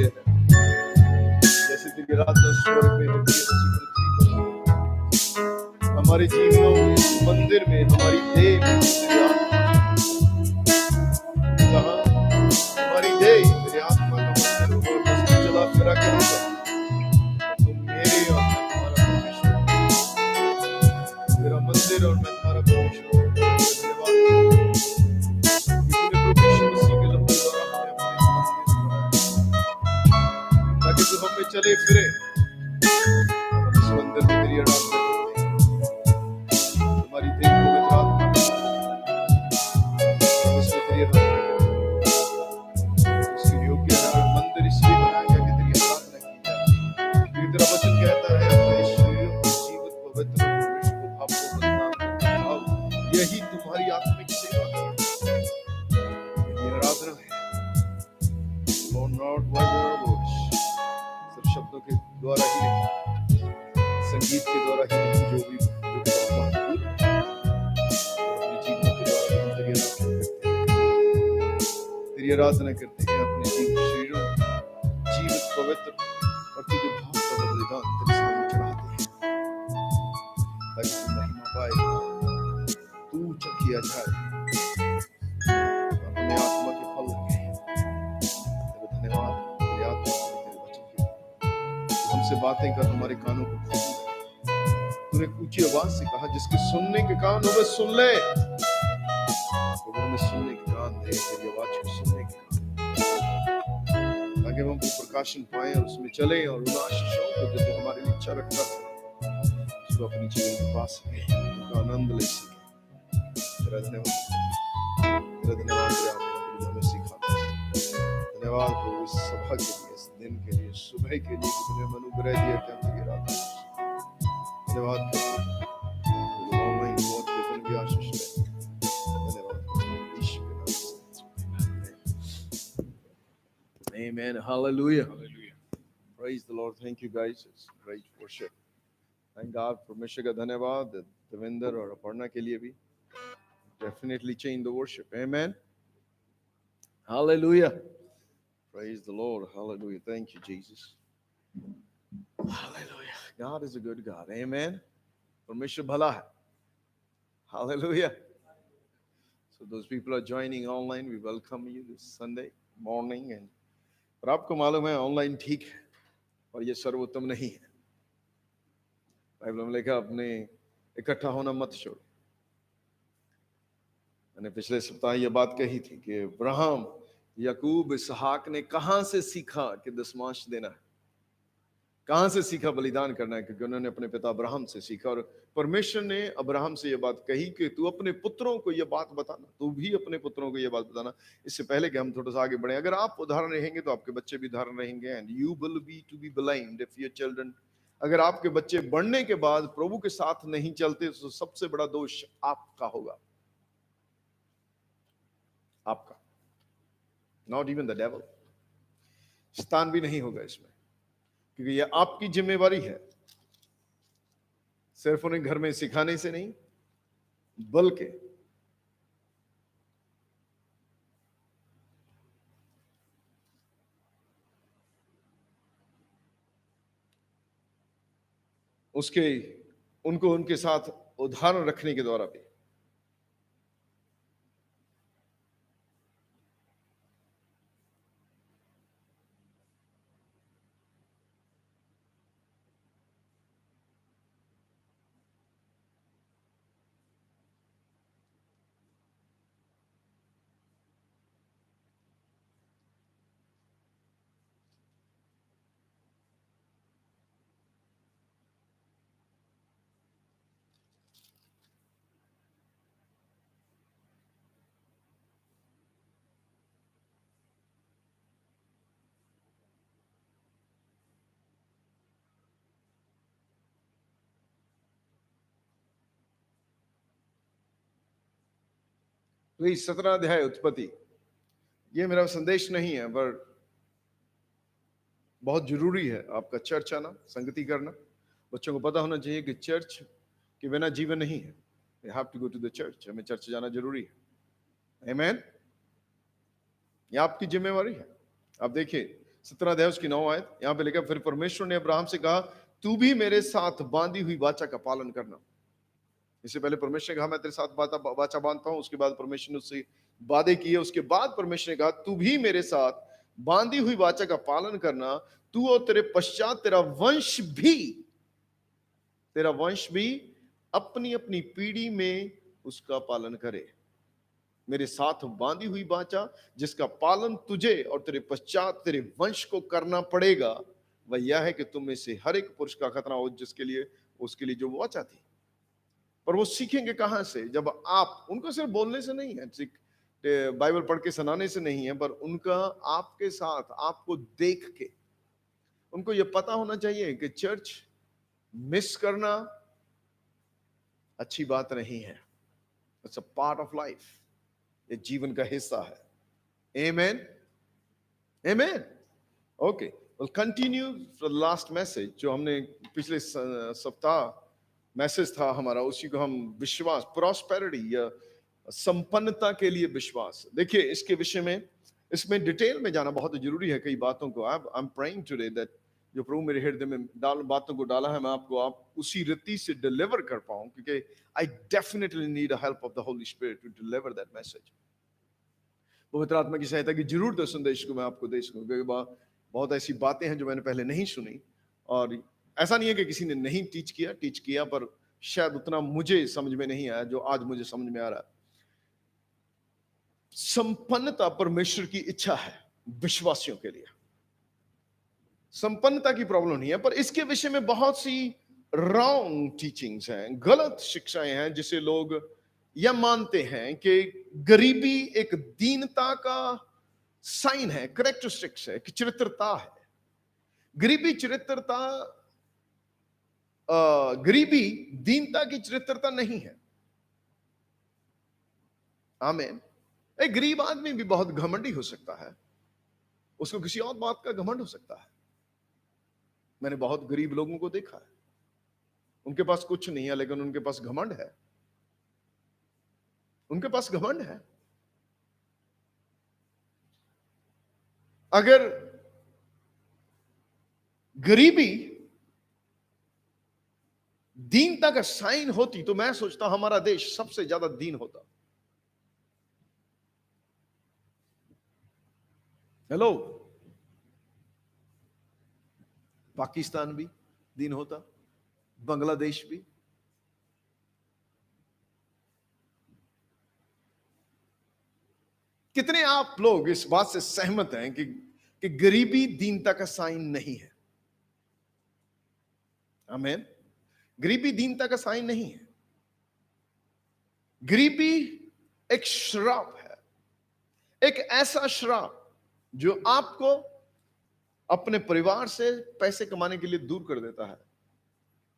योग्य है। जैसे तेरी आराधना स्वर्ग में होती है उसी पृथ्वी पर हमारे जीवनों में, मंदिर में, हमारी देह में तेरी आत्मा, जहाँ हमारी देह तेरी आत्मा का मंदिर होगा और बस चला फिरा करूंगा, तुम मेरे और मैं तुम्हारा परमेश्वर, तेरा मंदिर और मैं तुम्हारा परमेश्वर। धन्यवाद प्रोफेशन मसीह के लहू द्वारा हमें अपने इस मंदिर को बनाया, ताकि तू हम में चले फिरे। हम इस मंदिर में तेरी आराधना करते हैं, हमारी देह पवित्र आत्मा इसमें तेरी आराधना करते हैं। उसके योग्य है और मंदिर इसलिए बनाया गया कि तेरी आराधना की जाए। क्योंकि तेरा वचन कहता है अपने शरीरों को जीवित पवित्र और विश्व को भावपूर्ण बलिदान करके खाओ, यही तुम्हारी आत्मिक सेवा है, ये आराधना है। Lord, not by word of words, सिर्फ शब्दों के द्वारा ही नहीं, संगीत के द्वारा ही नहीं, जो भी अपने जीवन के द्वारा हम तेरी आराधना करते हैं, अपने शरीरों जीवित पवित्र और तुझे भाव का बलिदान तेरे सामने चढ़ाते हैं, ताकि तू महिमा पाए, तू ऊंचा किया जाए और हमें आत्मा के फल लगे। तेरे धन्यवाद तेरी आत्मा के, तेरे वचन के, हमसे बातें कर, हमारे कानों को खोल। तूने ऊंची आवाज से कहा जिसके सुनने के कान हो वे सुन ले, तो हमें सुनने के कान दे, तेरी आवाज को सुनने के कान, ताकि हम प्रकाशन पाए और उसमें चले और उन आशीषों को जो तू हमारे लिए इच्छा रखता है उसको अपनी जीवन के पास सके, उनका आनंद ले सके। तेरा धन्यवाद, तेरा धन्यवाद तेरे आत्मा के लिए हमें सिखाता है। धन्यवाद प्रभु इस सभा के लिए, इस दिन के लिए, सुबह के लिए कि तूने अनुग्रह दिया कि हम तेरी आराधना। धन्यवाद ऑनलाइन बहुत वेतन भी आशीष है। धन्यवाद यीशु के नाम से। Amen. Hallelujah. Praise the Lord. Thank you guys. It's great worship. Thank God. परमेश्वर का धन्यवाद देवेंद्र और अपर्णा के लिए भी. Definitely change the worship. Amen. Hallelujah. Praise the Lord. Hallelujah. Thank you, Jesus. Hallelujah. God is a good God. Amen. परमेश्वर भला है. Hallelujah. So those people are joining online. We welcome you this Sunday morning. And पर आपको मालूम है online ठीक है और ये सर्वोत्तम नहीं है. बाइबल में लिखा अपने इकट्ठा होना मत छोड़ो. मैंने पिछले सप्ताह ये बात कही थी कि अब्राहम, याकूब, इसहाक ने कहां से सीखा कि दशमांश देना है, कहां से सीखा बलिदान करना है, क्योंकि उन्होंने अपने पिता अब्राहम से सीखा. और परमेश्वर ने अब्राहम से यह बात कही कि तू अपने पुत्रों को यह बात बताना, तू भी अपने पुत्रों को यह बात बताना. इससे पहले कि हम थोड़ा सा आगे बढ़े, अगर आप उदाहरण रहेंगे तो आपके बच्चे भी उदाहरण रहेंगे. And you will be to be blind if your children, अगर आपके बच्चे बढ़ने के बाद प्रभु के साथ नहीं चलते तो सबसे बड़ा दोष आपका होगा, आपका, नॉट इवन द डेविल. शैतान भी नहीं होगा इसमें, क्योंकि यह आपकी जिम्मेवारी है. सिर्फ उन्हें घर में सिखाने से नहीं, बल्कि उनको उनके साथ उदाहरण रखने के द्वारा भी. प्लीज 17 अध्याय उत्पत्ति, ये मेरा संदेश नहीं है, पर बहुत जरूरी है आपका चर्च आना, संगति करना. बच्चों को पता होना चाहिए कि चर्च के बिना जीवन नहीं है. They have to go to the church. हमें चर्च जाना जरूरी है. Amen. ये आपकी जिम्मेवारी है. आप देखिए 17 अध्याय उसकी 9 आयत यहां पे लिखा, फिर परमेश्वर ने अब्राहम से कहा, तू भी मेरे साथ बांधी हुई वाचा का पालन करना। इससे पहले परमेश्वर ने कहा मैं तेरे साथ वाचा बांधता हूं, उसके बाद परमेश्वर ने उससे वादे किए, उसके बाद परमेश्वर ने कहा तू भी मेरे साथ बांधी हुई वाचा का पालन करना, तू और तेरे पश्चात तेरा वंश भी अपनी अपनी पीढ़ी में उसका पालन करे। मेरे साथ बांधी हुई वाचा जिसका पालन तुझे और तेरे पश्चात तेरे वंश को करना पड़ेगा, वह यह है कि तुम में से हर एक पुरुष का खतना हो जिसके लिए उसके लिए जो वाचा थी। पर वो सीखेंगे कहां से? जब आप उनको सिर्फ बोलने से नहीं है, बाइबल पढ़ के सुनाने से नहीं है, पर उनका आपके साथ आपको देख के उनको यह पता होना चाहिए कि चर्च मिस करना अच्छी बात नहीं है। It's a part of life, ये जीवन का हिस्सा है। Amen, amen. Okay, we'll continue the last message जो हमने पिछले सप्ताह मैसेज था हमारा, उसी को हम विश्वास, प्रॉस्पेरिटी या संपन्नता के लिए विश्वास। देखिए इसके विषय में, इसमें डिटेल में जाना बहुत जरूरी है। कई बातों को I am praying today that जो प्रभु मेरे हृदय में बातों को डाला है, मैं आपको आप उसी रीति से डिलीवर कर पाऊं, क्योंकि I definitely need a help of the holy spirit to deliver that message. पवित्र आत्मा की सहायता की जरूरत है संदेश को मैं आपको दे सकूं, क्योंकि बहुत ऐसी बातें हैं जो मैंने पहले नहीं सुनी। और ऐसा नहीं है कि किसी ने नहीं टीच किया, पर शायद उतना मुझे समझ में नहीं आया जो आज मुझे समझ में आ रहा है। संपन्नता परमेश्वर की इच्छा है विश्वासियों के लिए। संपन्नता की प्रॉब्लम नहीं है, पर इसके विषय में बहुत सी रॉन्ग टीचिंग्स हैं, गलत शिक्षाएं हैं, जिसे लोग यह मानते हैं कि गरीबी एक दीनता का साइन है, करेक्टरिस्टिक्स है, कि चरित्रता है। गरीबी दीनता की चरित्रता नहीं है। आमीन। एक गरीब आदमी भी बहुत घमंडी हो सकता है, उसको किसी और बात का घमंड हो सकता है। मैंने बहुत गरीब लोगों को देखा है, उनके पास कुछ नहीं है लेकिन उनके पास घमंड है, उनके पास घमंड है। अगर गरीबी दीनता का साइन होती तो मैं सोचता हमारा देश सबसे ज्यादा दीन होता। हेलो, पाकिस्तान भी दीन होता, बांग्लादेश भी। कितने आप लोग इस बात से सहमत हैं कि गरीबी दीनता का साइन नहीं है? आमीन। गरीबी दीनता का साइन नहीं है। गरीबी एक श्राप है, एक ऐसा श्राप जो आपको अपने परिवार से पैसे कमाने के लिए दूर कर देता है,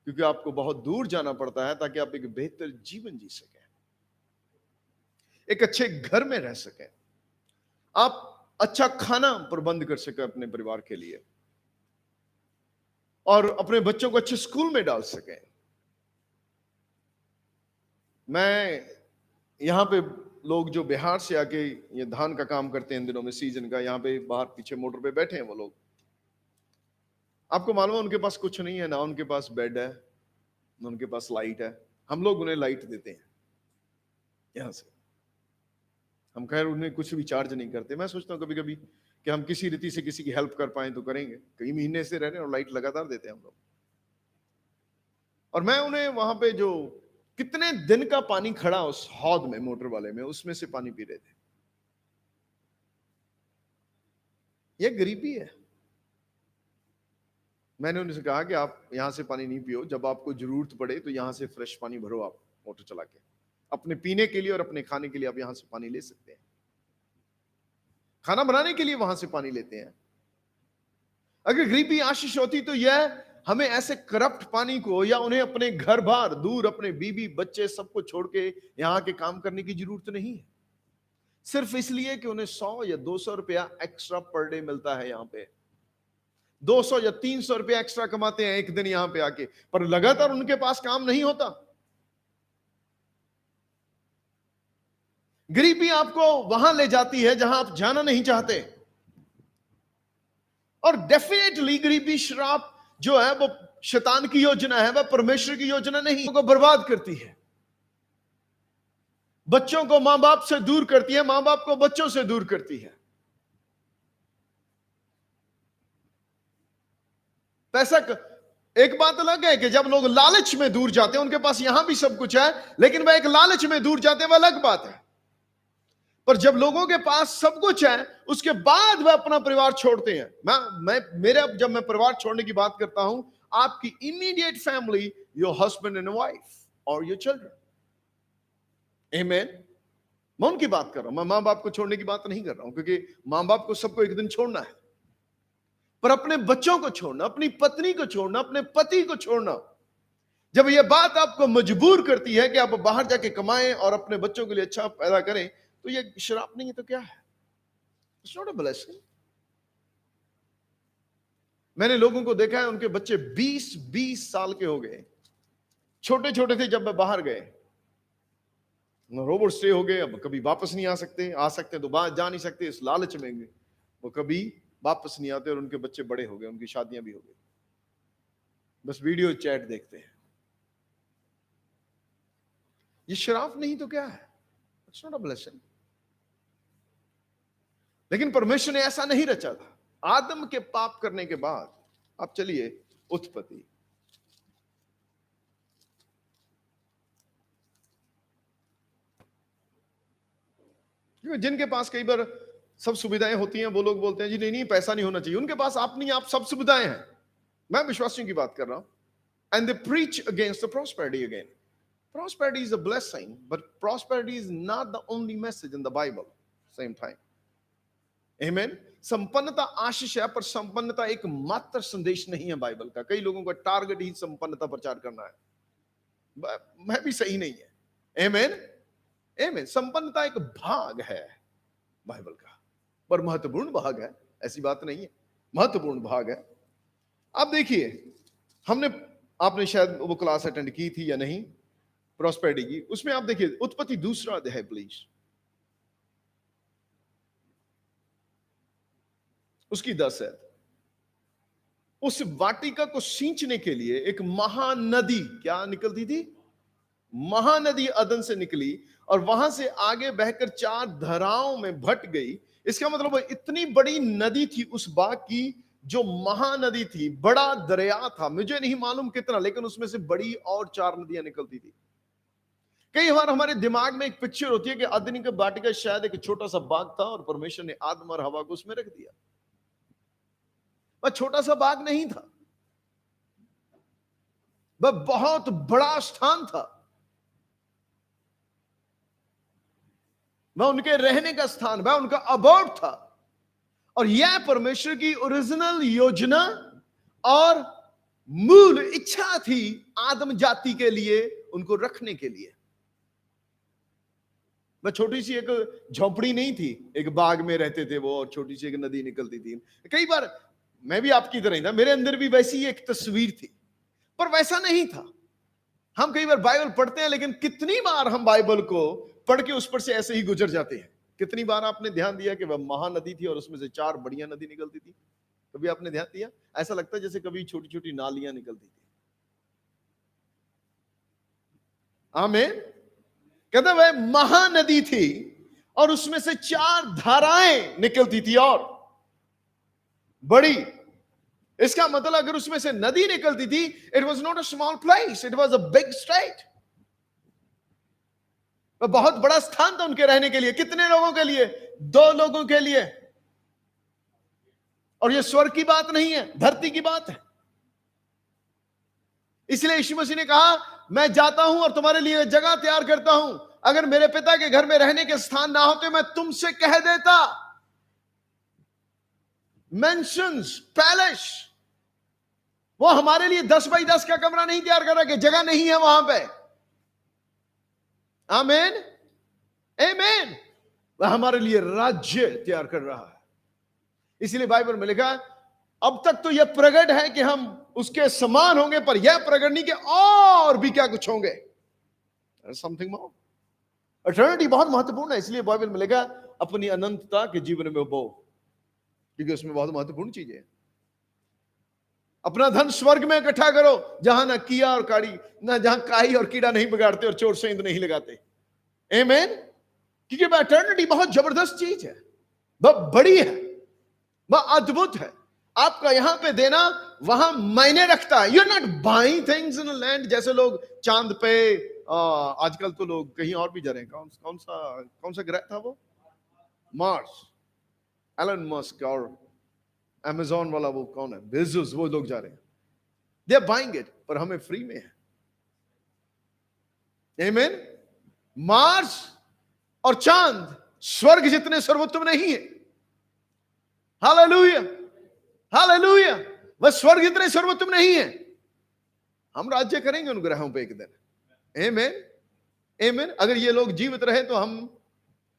क्योंकि आपको बहुत दूर जाना पड़ता है ताकि आप एक बेहतर जीवन जी सकें, एक अच्छे घर में रह सकें, आप अच्छा खाना प्रबंध कर सकें अपने परिवार के लिए, और अपने बच्चों को अच्छे स्कूल में डाल सकें। मैं यहां पे लोग जो बिहार से आके ये धान का काम करते हैं इन दिनों में सीजन का, यहां पे बाहर पीछे मोटर पे बैठे हैं वो लोग। आपको मालूम है उनके पास कुछ नहीं है, ना उनके पास बेड है, ना उनके पास लाइट है। हम लोग उन्हें लाइट देते हैं यहां से, हम खैर उन्हें कुछ भी चार्ज नहीं करते। मैं सोचता हूँ कभी कभी कि हम किसी रीति से किसी की हेल्प कर पाए तो करेंगे। कई महीने से रह रहे हैं और लाइट लगातार देते हैं हम लोग। और मैं उन्हें वहां पे जो कितने दिन का पानी खड़ा उस हौद में, मोटर वाले में, उसमें से पानी पी रहे थे। यह गरीबी है। मैंने उनसे कहा कि आप यहां से पानी नहीं पियो, जब आपको जरूरत पड़े तो यहां से फ्रेश पानी भरो, आप मोटर चला के अपने पीने के लिए और अपने खाने के लिए आप यहां से पानी ले सकते हैं। खाना बनाने के लिए वहां से पानी लेते हैं। अगर गरीबी आशीष होती तो यह हमें ऐसे करप्ट पानी को, या उन्हें अपने घर बार दूर, अपने बीबी बच्चे सबको छोड़ के यहां के काम करने की जरूरत नहीं है, सिर्फ इसलिए कि उन्हें 100 या 200 रुपया एक्स्ट्रा पर डे मिलता है। यहां पे 200 या 300 रुपया एक्स्ट्रा कमाते हैं एक दिन यहां पे आके, पर लगातार उनके पास काम नहीं होता। गरीबी आपको वहां ले जाती है जहां आप जाना नहीं चाहते, और डेफिनेटली गरीबी श्राप जो है वो शैतान की योजना है, वह परमेश्वर की योजना नहीं, को बर्बाद करती है, बच्चों को मां बाप से दूर करती है, मां बाप को बच्चों से दूर करती है। पैसा एक बात अलग है कि जब लोग लालच में दूर जाते हैं, उनके पास यहां भी सब कुछ है, लेकिन वह एक लालच में दूर जाते हैं, वह अलग बात है। पर जब लोगों के पास सब कुछ है, उसके बाद वह अपना परिवार छोड़ते हैं। जब मैं परिवार छोड़ने की बात करता हूं, आपकी immediate family, your husband and wife और योर चिल्ड्रन, आमेन। मैं उनकी बात कर रहा हूं, मैं मां बाप को छोड़ने की बात नहीं कर रहा हूं, क्योंकि मां बाप को सबको एक दिन छोड़ना है। पर अपने बच्चों को छोड़ना, अपनी पत्नी को छोड़ना, अपने पति को छोड़ना, जब यह बात आपको मजबूर करती है कि आप बाहर जाके कमाएं और अपने बच्चों के लिए अच्छा पैदा करें, तो यह श्राप नहीं है तो क्या है? It's not a blessing. मैंने लोगों को देखा है, उनके बच्चे 20-20 साल के हो गए, छोटे छोटे थे जब मैं बाहर गए, रोबोट स्टे हो गए, अब कभी वापस नहीं आ सकते तो बाहर जा नहीं सकते, इस लालच में वो कभी वापस नहीं आते, और उनके बच्चे बड़े हो गए, उनकी शादियां भी हो गई, बस वीडियो चैट देखते हैं। ये श्राप नहीं तो क्या है? It's not a blessing. लेकिन परमेश्वर ने ऐसा नहीं रचा था। आदम के पाप करने के बाद अब चलिए उत्पत्ति, क्योंकि जिनके पास कई बार सब सुविधाएं होती हैं, वो लोग बोलते हैं जी नहीं नहीं, पैसा नहीं होना चाहिए। उनके पास अपनी आप सब सुविधाएं हैं, मैं विश्वासियों की बात कर रहा हूं, and they preach against the prosperity again. Prosperity is a blessing, but prosperity is not the only message in the Bible. Same time. Amen. संपन्नता आशीष है, पर संपन्नता एक मात्र संदेश नहीं है बाइबल का। कई लोगों का टारगेट ही संपन्नता प्रचार करना है, मैं भी सही नहीं है। Amen. Amen. संपन्नता एक भाग है बाइबल का, पर महत्वपूर्ण भाग है, ऐसी बात नहीं है, महत्वपूर्ण भाग है। अब देखिए, आपने शायद वो क्लास अटेंड की थी या नहीं, प्रॉस्पेरिटी की, उसमें आप देखिए उत्पत्ति 2 अध्याय प्लीज, उसकी 10 है। उस वाटिका को सींचने के लिए एक महानदी क्या निकलती थी? महानदी अदन से निकली और वहां से आगे बहकर 4 धाराओं में भट गई। इसका मतलब इतनी बड़ी नदी थी उस बाग की, जो महानदी थी, बड़ा दरिया था, मुझे नहीं मालूम कितना, लेकिन उसमें से बड़ी और 4 नदियां निकलती थी। कई बार हमारे दिमाग में एक पिक्चर होती है कि अदन की वाटिका शायद एक छोटा सा बाग था और परमेश्वर ने आदम और हवा को उसमें रख दिया। वह छोटा सा बाग नहीं था, वह बहुत बड़ा स्थान था, वह उनके रहने का स्थान, वह उनका अबोर्ड था। और यह परमेश्वर की ओरिजिनल योजना और मूल इच्छा थी आदम जाति के लिए, उनको रखने के लिए। वह छोटी सी एक झोंपड़ी नहीं थी, एक बाग में रहते थे वो, और छोटी सी एक नदी निकलती थी। कई बार मैं भी आपकी तरह ही था, मेरे अंदर भी वैसी एक तस्वीर थी, पर वैसा नहीं था। हम कई बार बाइबल पढ़ते हैं, लेकिन कितनी बार हम बाइबल को पढ़ के उस पर से ऐसे ही गुजर जाते हैं। कितनी बार आपने ध्यान दिया कि वह महानदी थी और उसमें से 4 बढ़िया नदी निकलती थी? कभी आपने ध्यान दिया? ऐसा लगता है जैसे कभी छोटी छोटी नालियां निकलती थी। आमीन। कहते वह महानदी थी और उसमें से 4 धाराएं निकलती थी और बड़ी। इसका मतलब अगर उसमें से नदी निकलती थी, it was not a small place, it was a big state. बहुत बड़ा स्थान था उनके रहने के लिए। कितने लोगों के लिए? 2 लोगों के लिए। और यह स्वर्ग की बात नहीं है, धरती की बात है। इसलिए यीशु मसीह ने कहा, मैं जाता हूं और तुम्हारे लिए जगह तैयार करता हूं। अगर मेरे पिता के घर में रहने के स्थान ना होते, मैं तुमसे कह देता। मेंशंस, पैलेस, वो हमारे लिए 10 बाई 10 का कमरा नहीं तैयार कर रहा, कि जगह नहीं है वहां पे। आमीन, आमीन। वह हमारे लिए राज्य तैयार कर रहा है। इसलिए बाइबल में लिखा है, अब तक तो यह प्रकट है कि हम उसके समान होंगे, पर यह प्रकट नहीं कि और भी क्या कुछ होंगे। Something more. इटर्निटी बहुत महत्वपूर्ण है। इसलिए बाइबल में लिखा, अपनी अनंतता के जीवन में बो, क्योंकि उसमें बहुत महत्वपूर्ण चीजें हैं। अपना धन स्वर्ग में इकट्ठा करो, जहां ना किया और काड़ी ना, जहां काई और कीड़ा नहीं बिगाड़ते और चोर सेंध नहीं लगाते। आमीन। क्योंकि एटर्निटी बहुत जबरदस्त चीज है, बहुत बड़ी है, बहुत अद्भुत है। आपका यहां पे देना वहां मायने रखता है। You are not buying things in land, जैसे लोग चांद पे, आजकल तो लोग कहीं और भी जा रहे हैं। कौन सा ग्रह था वो, मार्स, एलन मस्क और अमेजॉन वाला वो कौन है, बेजोस, वो लोग जा रहे हैं। दे आर बाइंग इट, पर हमें फ्री में है। आमीन। मार्स और चांद स्वर्ग जितने सर्वोत्तम नहीं है। Hallelujah, hallelujah. वह स्वर्ग जितने सर्वोत्तम नहीं है। हम राज्य करेंगे उन ग्रहों पे एक दिन। आमीन, आमीन। अगर ये लोग जीवित रहे तो हम,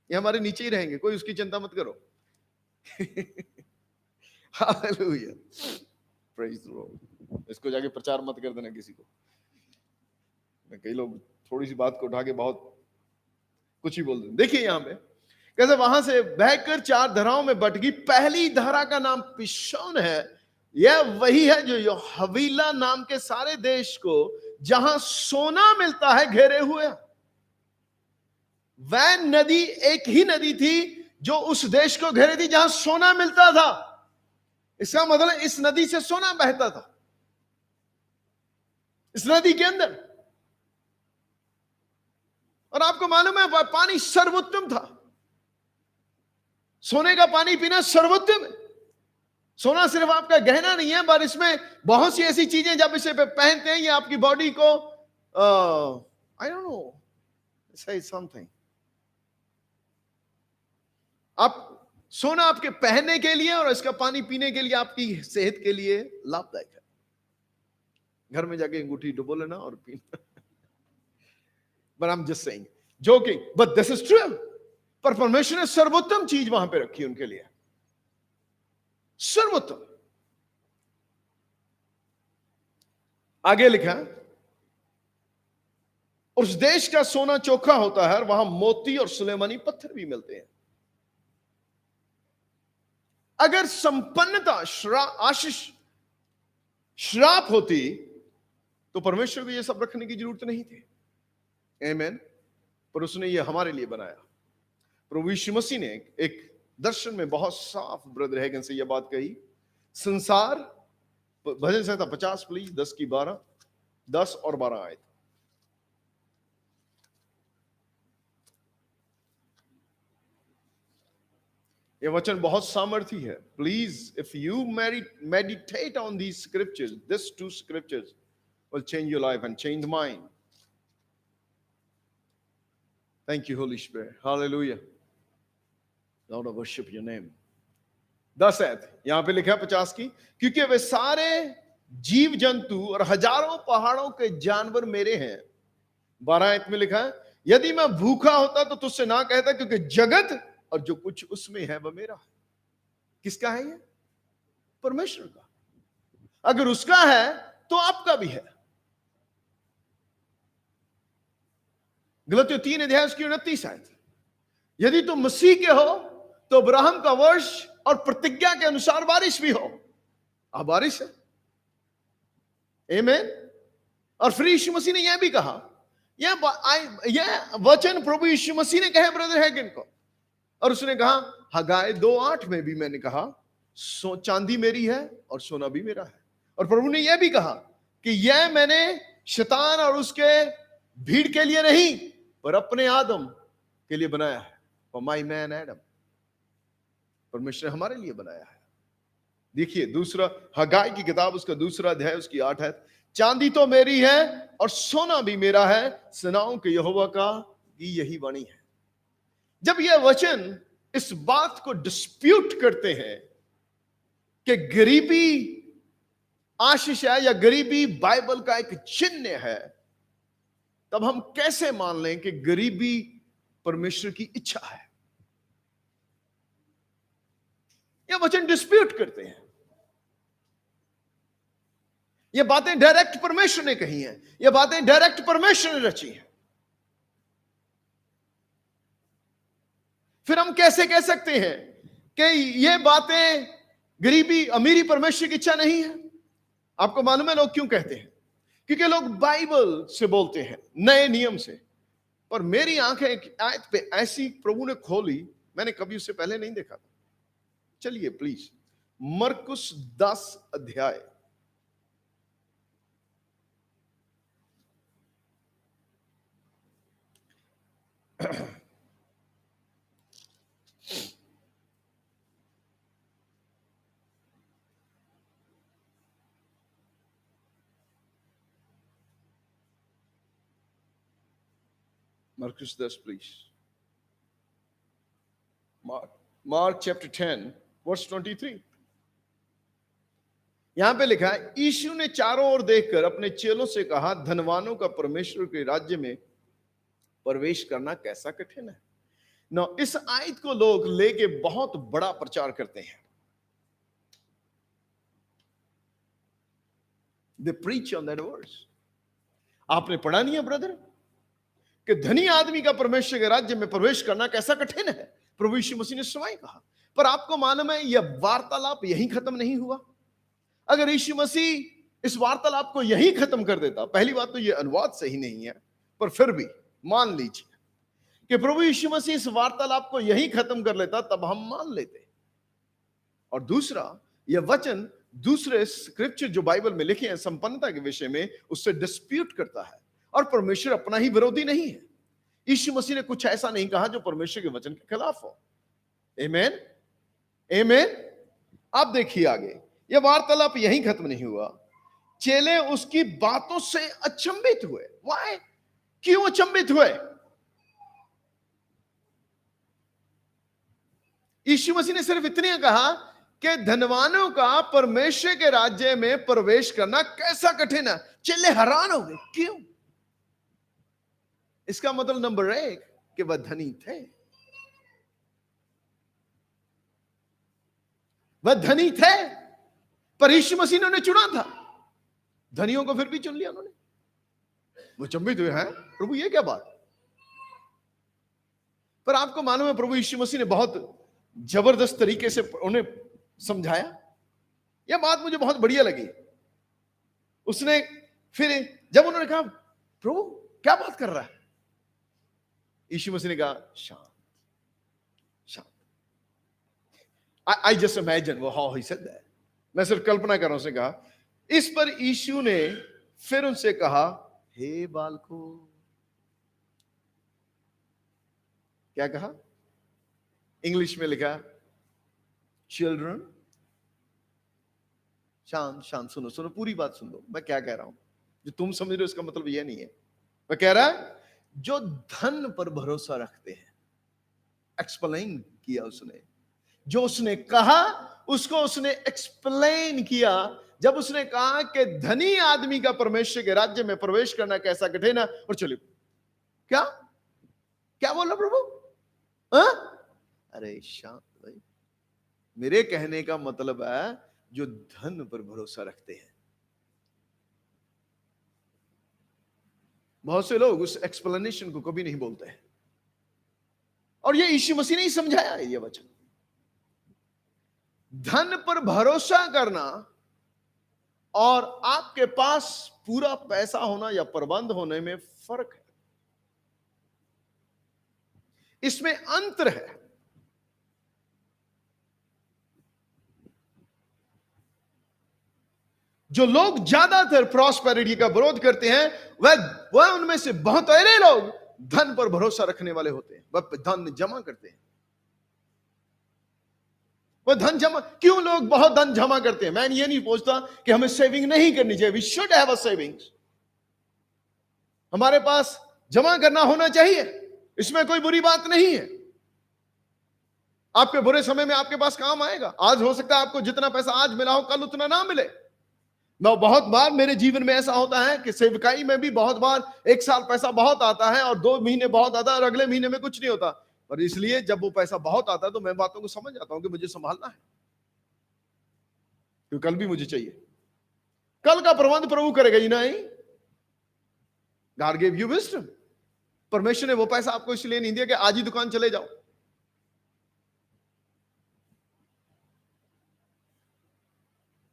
ये हमारे नीचे ही रहेंगे, कोई उसकी चिंता मत करो। Hallelujah, praise the Lord. इसको जाके प्रचार मत कर देना किसी को। कई लोग थोड़ी सी बात को उठा के बहुत कुछ ही बोल देते। देखिए यहां पे कैसे वहां से बहकर 4 धाराओं में बट गई। पहली धारा का नाम पिशोन है। यह वही है जो हवीला नाम के सारे देश को, जहां सोना मिलता है, घेरे हुए। वह नदी एक ही नदी थी जो उस देश को घेरे थी जहां सोना मिलता था। इसका मतलब इस नदी से सोना बहता था, इस नदी के अंदर। और आपको मालूम है पानी सर्वोत्तम था। सोने का पानी पीना सर्वोत्तम है। सोना सिर्फ आपका गहना नहीं है, पर इसमें बहुत सी ऐसी चीजें जब इसे पहनते हैं, ये आपकी बॉडी को, आई डोंट नो, से समथिंग। आप सोना आपके पहनने के लिए और इसका पानी पीने के लिए आपकी सेहत के लिए लाभदायक है। घर में जाके अंगूठी डुबो लेना और पीना। But I'm just saying, joking, but this is true. पर परमेश्वर ने सर्वोत्तम चीज वहां पे रखी उनके लिए, सर्वोत्तम। आगे लिखा, उस देश का सोना चोखा होता है और वहां मोती और सुलेमानी पत्थर भी मिलते हैं। अगर संपन्नता आशीष श्राप होती तो परमेश्वर को यह सब रखने की जरूरत नहीं थी। आमीन। पर उसने ये हमारे लिए बनाया। प्रभु यीशु मसीह ने एक दर्शन में बहुत साफ ब्रदर हैगन से यह बात कही। संसार, भजन संहिता 50 प्लीज, 10 और 12 आयत। ये वचन बहुत सामर्थी है। Please, if you meditate on these scriptures, this 2 scriptures will change your life and change mine. Thank you, Holy Spirit. Hallelujah. Lord, I worship your name. 10 आयत यहां पे लिखा है 50 की, क्योंकि वे सारे जीव जंतु और हजारों पहाड़ों के जानवर मेरे हैं। 12 आयत में लिखा है, यदि मैं भूखा होता तो तुझसे ना कहता, क्योंकि जगत और जो कुछ उसमें है वह मेरा है। किसका है ये? परमेश्वर का। अगर उसका है तो आपका भी है। गलतियों 3 अध्याय उसकी 29 आयत, यदि तुम मसीह के हो तो अब्राहम का वंश और प्रतिज्ञा के अनुसार वारिस भी हो। आप वारिस है। आमीन। और फिर यीशु मसीह ने यह भी कहा, यह वचन प्रभु यीशु मसीह ने कहे ब्रदर हैगन को, और उसने कहा हगाय 2:8 में भी मैंने कहा, चांदी मेरी है और सोना भी मेरा है। और प्रभु ने यह भी कहा कि यह मैंने शैतान और उसके भीड़ के लिए नहीं, पर अपने आदम के लिए बनाया है। For my man Adam. परमेश्वर ने हमारे लिए बनाया है। देखिए दूसरा हगाय की किताब, उसका 2 अध्याय, उसकी 8 है, चांदी तो मेरी है और सोना भी मेरा है, सेनाओं के यहोवा का यही वाणी है। जब यह वचन इस बात को डिस्प्यूट करते हैं कि गरीबी आशीष है या गरीबी बाइबल का एक चिन्ह है, तब हम कैसे मान लें कि गरीबी परमेश्वर की इच्छा है? यह वचन डिस्प्यूट करते हैं। यह बातें डायरेक्ट परमेश्वर ने कही हैं, यह बातें डायरेक्ट परमेश्वर ने रची हैं। फिर हम कैसे कह सकते हैं कि यह बातें गरीबी अमीरी परमेश्वर की इच्छा नहीं है? आपको मालूम है लोग क्यों कहते हैं? क्योंकि लोग बाइबल से बोलते हैं, नए नियम से। पर मेरी आंखें एक आयत पे ऐसी प्रभु ने खोली, मैंने कभी उससे पहले नहीं देखा था। चलिए प्लीज, मरकुस 10 अध्याय। Marcus 10, please. Mark chapter 10, verse 23. यहां पे लिखा है, यीशु ने चारों ओर देखकर अपने चेलों से कहा, धनवानों का परमेश्वर के राज्य में प्रवेश करना कैसा कठिन है। ना इस आयत को लोग लेके बहुत बड़ा प्रचार करते हैं। They preach on that verse. आपने पढ़ा नहीं है ब्रदर कि धनी आदमी का परमेश्वर के राज्य में प्रवेश करना कैसा कठिन है। प्रभु यीशु मसीह ने स्वयं कहा। पर आपको मालूम है यह वार्तालाप यहीं खत्म नहीं हुआ। अगर यीशु मसीह इस वार्तालाप को यहीं खत्म कर देता, पहली बात तो यह अनुवाद सही नहीं है, पर फिर भी मान लीजिए कि प्रभु यीशु मसीह इस वार्तालाप को यहीं खत्म कर लेता, तब हम मान लेते। और दूसरा, यह वचन दूसरे स्क्रिप्चर जो बाइबल में लिखे हैं संपन्नता के विषय में, उससे डिस्प्यूट करता है। और परमेश्वर अपना ही विरोधी नहीं है। यीशु मसीह ने कुछ ऐसा नहीं कहा जो परमेश्वर के वचन के खिलाफ हो। आमेन, आमेन। आप देखिए आगे, यह वार्तालाप यहीं खत्म नहीं हुआ। चेले उसकी बातों से अचंभित हुए। Why? क्यों अचंभित हुए? यीशु मसीह ने सिर्फ इतने कहा कि धनवानों का परमेश्वर के राज्य में प्रवेश करना कैसा कठिन है। चेले हैरान हो गए, क्यों? इसका मतलब नंबर 1 कि वह धनी थे। वह धनी थे, पर यीशु मसीह ने उन्हें चुना था। धनियों को फिर भी चुन लिया उन्होंने। वो चंबित हुए हैं, प्रभु ये क्या बात। पर आपको मालूम है प्रभु यीशु मसीह ने बहुत जबरदस्त तरीके से उन्हें समझाया। यह बात मुझे बहुत बढ़िया लगी। उसने फिर जब उन्होंने कहा, प्रभु क्या बात कर रहा है, यीशु मसीह ने कहा, शांत शांत। I just imagine how he said that. मैं सिर्फ कल्पना कर रहा हूं। उसने कहा, इस पर यीशु ने फिर उनसे कहा, हे बालकों। क्या कहा? इंग्लिश में लिखा, चिल्ड्रन। शांत शांत, सुनो सुनो, पूरी बात सुन लो। मैं क्या कह रहा हूं, जो तुम समझ रहे हो इसका मतलब यह नहीं है। मैं कह रहा है, जो धन पर भरोसा रखते हैं, एक्सप्लेन किया उसने। जो उसने कहा उसको उसने एक्सप्लेन किया। जब उसने कहा कि धनी आदमी का परमेश्वर के राज्य में प्रवेश करना कैसा कठिन है। और चलिए, क्या क्या बोला प्रभु? अरे शांत भाई, मेरे कहने का मतलब है जो धन पर भरोसा रखते हैं। बहुत से लोग उस एक्सप्लेनेशन को कभी नहीं बोलते हैं। और ये यीशु मसीह ने ही समझाया है ये वचन। धन पर भरोसा करना और आपके पास पूरा पैसा होना या प्रबंध होने में फर्क है। इसमें अंतर है। जो लोग ज्यादातर प्रॉस्पेरिटी का विरोध करते हैं, वह उनमें से बहुत ऐसे लोग धन पर भरोसा रखने वाले होते हैं। वह धन जमा करते हैं। वह धन जमा, क्यों लोग बहुत धन जमा करते हैं? मैं ये नहीं पूछता कि हमें सेविंग नहीं करनी चाहिए। We should have a savings. हमारे पास जमा करना होना चाहिए, इसमें कोई बुरी बात नहीं है। आपके बुरे समय में आपके पास काम आएगा। आज हो सकता है आपको जितना पैसा आज मिला हो, कल उतना ना मिले। बहुत बार मेरे जीवन में ऐसा होता है कि सेवकाई में भी बहुत बार एक साल पैसा बहुत आता है और 2 महीने बहुत आता है और अगले महीने में कुछ नहीं होता। और इसलिए जब वो पैसा बहुत आता है तो मैं बातों को समझ जाता हूं कि मुझे संभालना है, क्योंकि कल भी मुझे चाहिए। कल का प्रबंध प्रभु करेगा ही नहीं। God gave you wisdom. परमेश्वर ने वो पैसा आपको इसलिए नहीं दिया कि आज ही दुकान चले जाओ।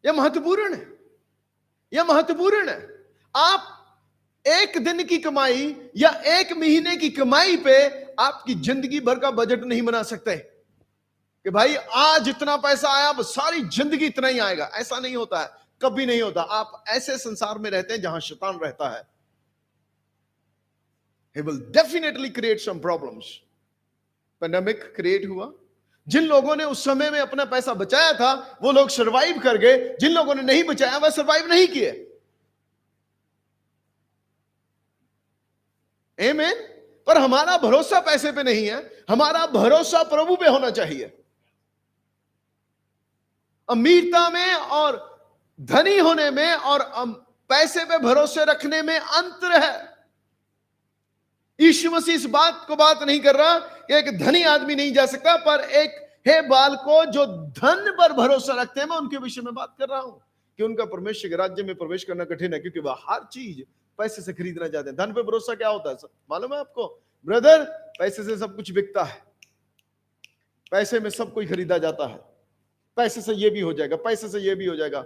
यह महत्वपूर्ण है। यह महत्वपूर्ण है। आप एक दिन की कमाई या एक महीने की कमाई पे आपकी जिंदगी भर का बजट नहीं बना सकते कि भाई आज इतना पैसा आया, अब सारी जिंदगी इतना ही आएगा। ऐसा नहीं होता है, कभी नहीं होता। आप ऐसे संसार में रहते हैं जहां शैतान रहता है। He will definitely create some problems. Pandemic create हुआ, जिन लोगों ने उस समय में अपना पैसा बचाया था वो लोग सरवाइव कर गए, जिन लोगों ने नहीं बचाया वह सरवाइव नहीं किए। आमीन। पर हमारा भरोसा पैसे पे नहीं है, हमारा भरोसा प्रभु पे होना चाहिए। अमीरता में और धनी होने में और पैसे पे भरोसे रखने में अंतर है। यीशु मसीह इस बात को बात नहीं कर रहा कि एक धनी आदमी नहीं जा सकता, पर एक हे बाल को जो धन पर भरोसा रखते हैं, मैं उनके विषय में बात कर रहा हूं कि उनका परमेश्वर के राज्य में प्रवेश करना कठिन है, क्योंकि वह हर चीज पैसे से खरीदना चाहते हैं। धन पे भरोसा क्या होता है मालूम है आपको ब्रदर? पैसे से सब कुछ बिकता है, पैसे में सब कुछ खरीदा जाता है। पैसे से ये भी हो जाएगा, पैसे से ये भी हो जाएगा।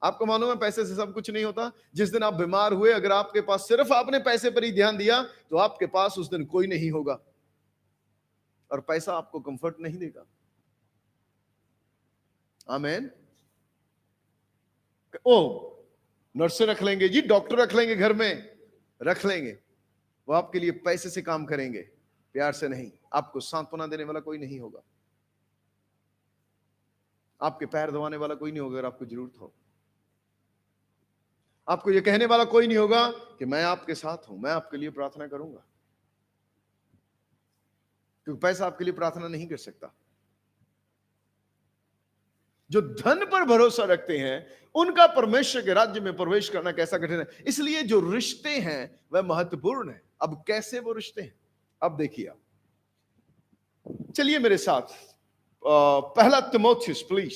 आपको मालूम है पैसे से सब कुछ नहीं होता। जिस दिन आप बीमार हुए, अगर आपके पास सिर्फ आपने पैसे पर ही ध्यान दिया तो आपके पास उस दिन कोई नहीं होगा, और पैसा आपको कंफर्ट नहीं देगा। आमीन। ओ नर्स रख लेंगे जी, डॉक्टर रख लेंगे, घर में रख लेंगे, वो आपके लिए पैसे से काम करेंगे, प्यार से नहीं। आपको सांत्वना देने वाला कोई नहीं होगा, आपके पैर धोने वाला कोई नहीं होगा अगर आपको जरूरत हो। आपको यह कहने वाला कोई नहीं होगा कि मैं आपके साथ हूं, मैं आपके लिए प्रार्थना करूंगा, क्योंकि पैसा आपके लिए प्रार्थना नहीं कर सकता। जो धन पर भरोसा रखते हैं उनका परमेश्वर के राज्य में प्रवेश करना कैसा कठिन है। इसलिए जो रिश्ते हैं वह महत्वपूर्ण है। अब कैसे वो रिश्ते हैं, अब देखिए। चलिए मेरे साथ पहला तिमोथियस please.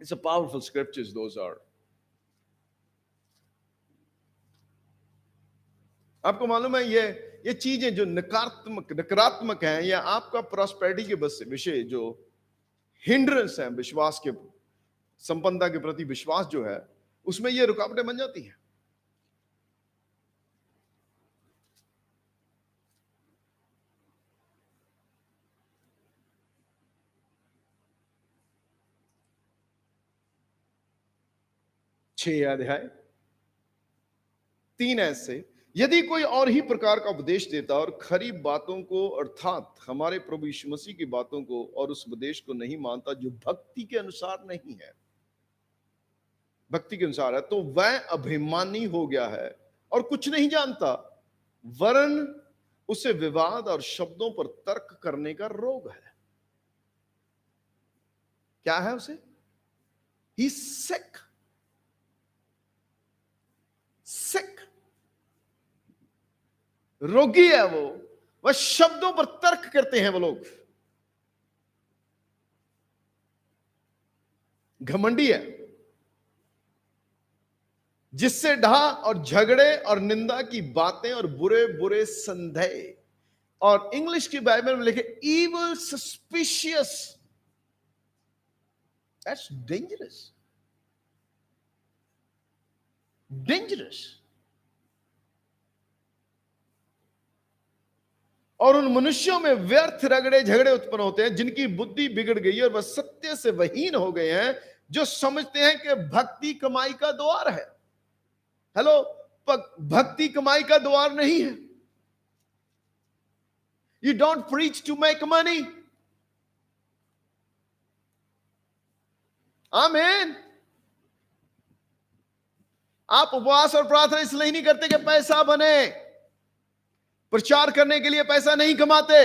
It's a powerful scriptures those are. आपको मालूम है ये चीजें जो नकारात्मक हैं, या आपका प्रॉस्पेरिटी के विषय जो हिंड्रेंस है, विश्वास के संपन्नता के प्रति विश्वास जो है, उसमें ये रुकावटें बन जाती हैं। छह अध्याय 3 ऐसे, यदि कोई और ही प्रकार का उपदेश देता और खरी बातों को अर्थात हमारे प्रभु यीशु मसीह की बातों को और उस उपदेश को नहीं मानता जो भक्ति के अनुसार नहीं है, भक्ति के अनुसार है, तो वह अभिमानी हो गया है और कुछ नहीं जानता, वरन उसे विवाद और शब्दों पर तर्क करने का रोग है। क्या है उसे? ही सिक रोगी है वो। वह शब्दों पर तर्क करते हैं वो लोग। घमंडी है, जिससे ढा और झगड़े और निंदा की बातें और बुरे बुरे संदेह, और इंग्लिश की बाइबल में लिखे evil suspicious. That's dangerous, dangerous. और उन मनुष्यों में व्यर्थ रगड़े झगड़े उत्पन्न होते हैं, जिनकी बुद्धि बिगड़ गई और वह सत्य से वहीन हो गए हैं, जो समझते हैं कि भक्ति कमाई का द्वार है। हेलो, भक्ति कमाई का द्वार नहीं है। You don't preach to make money. आमीन। आप उपवास और प्रार्थना इसलिए नहीं करते कि पैसा बने। प्रचार करने के लिए पैसा नहीं कमाते,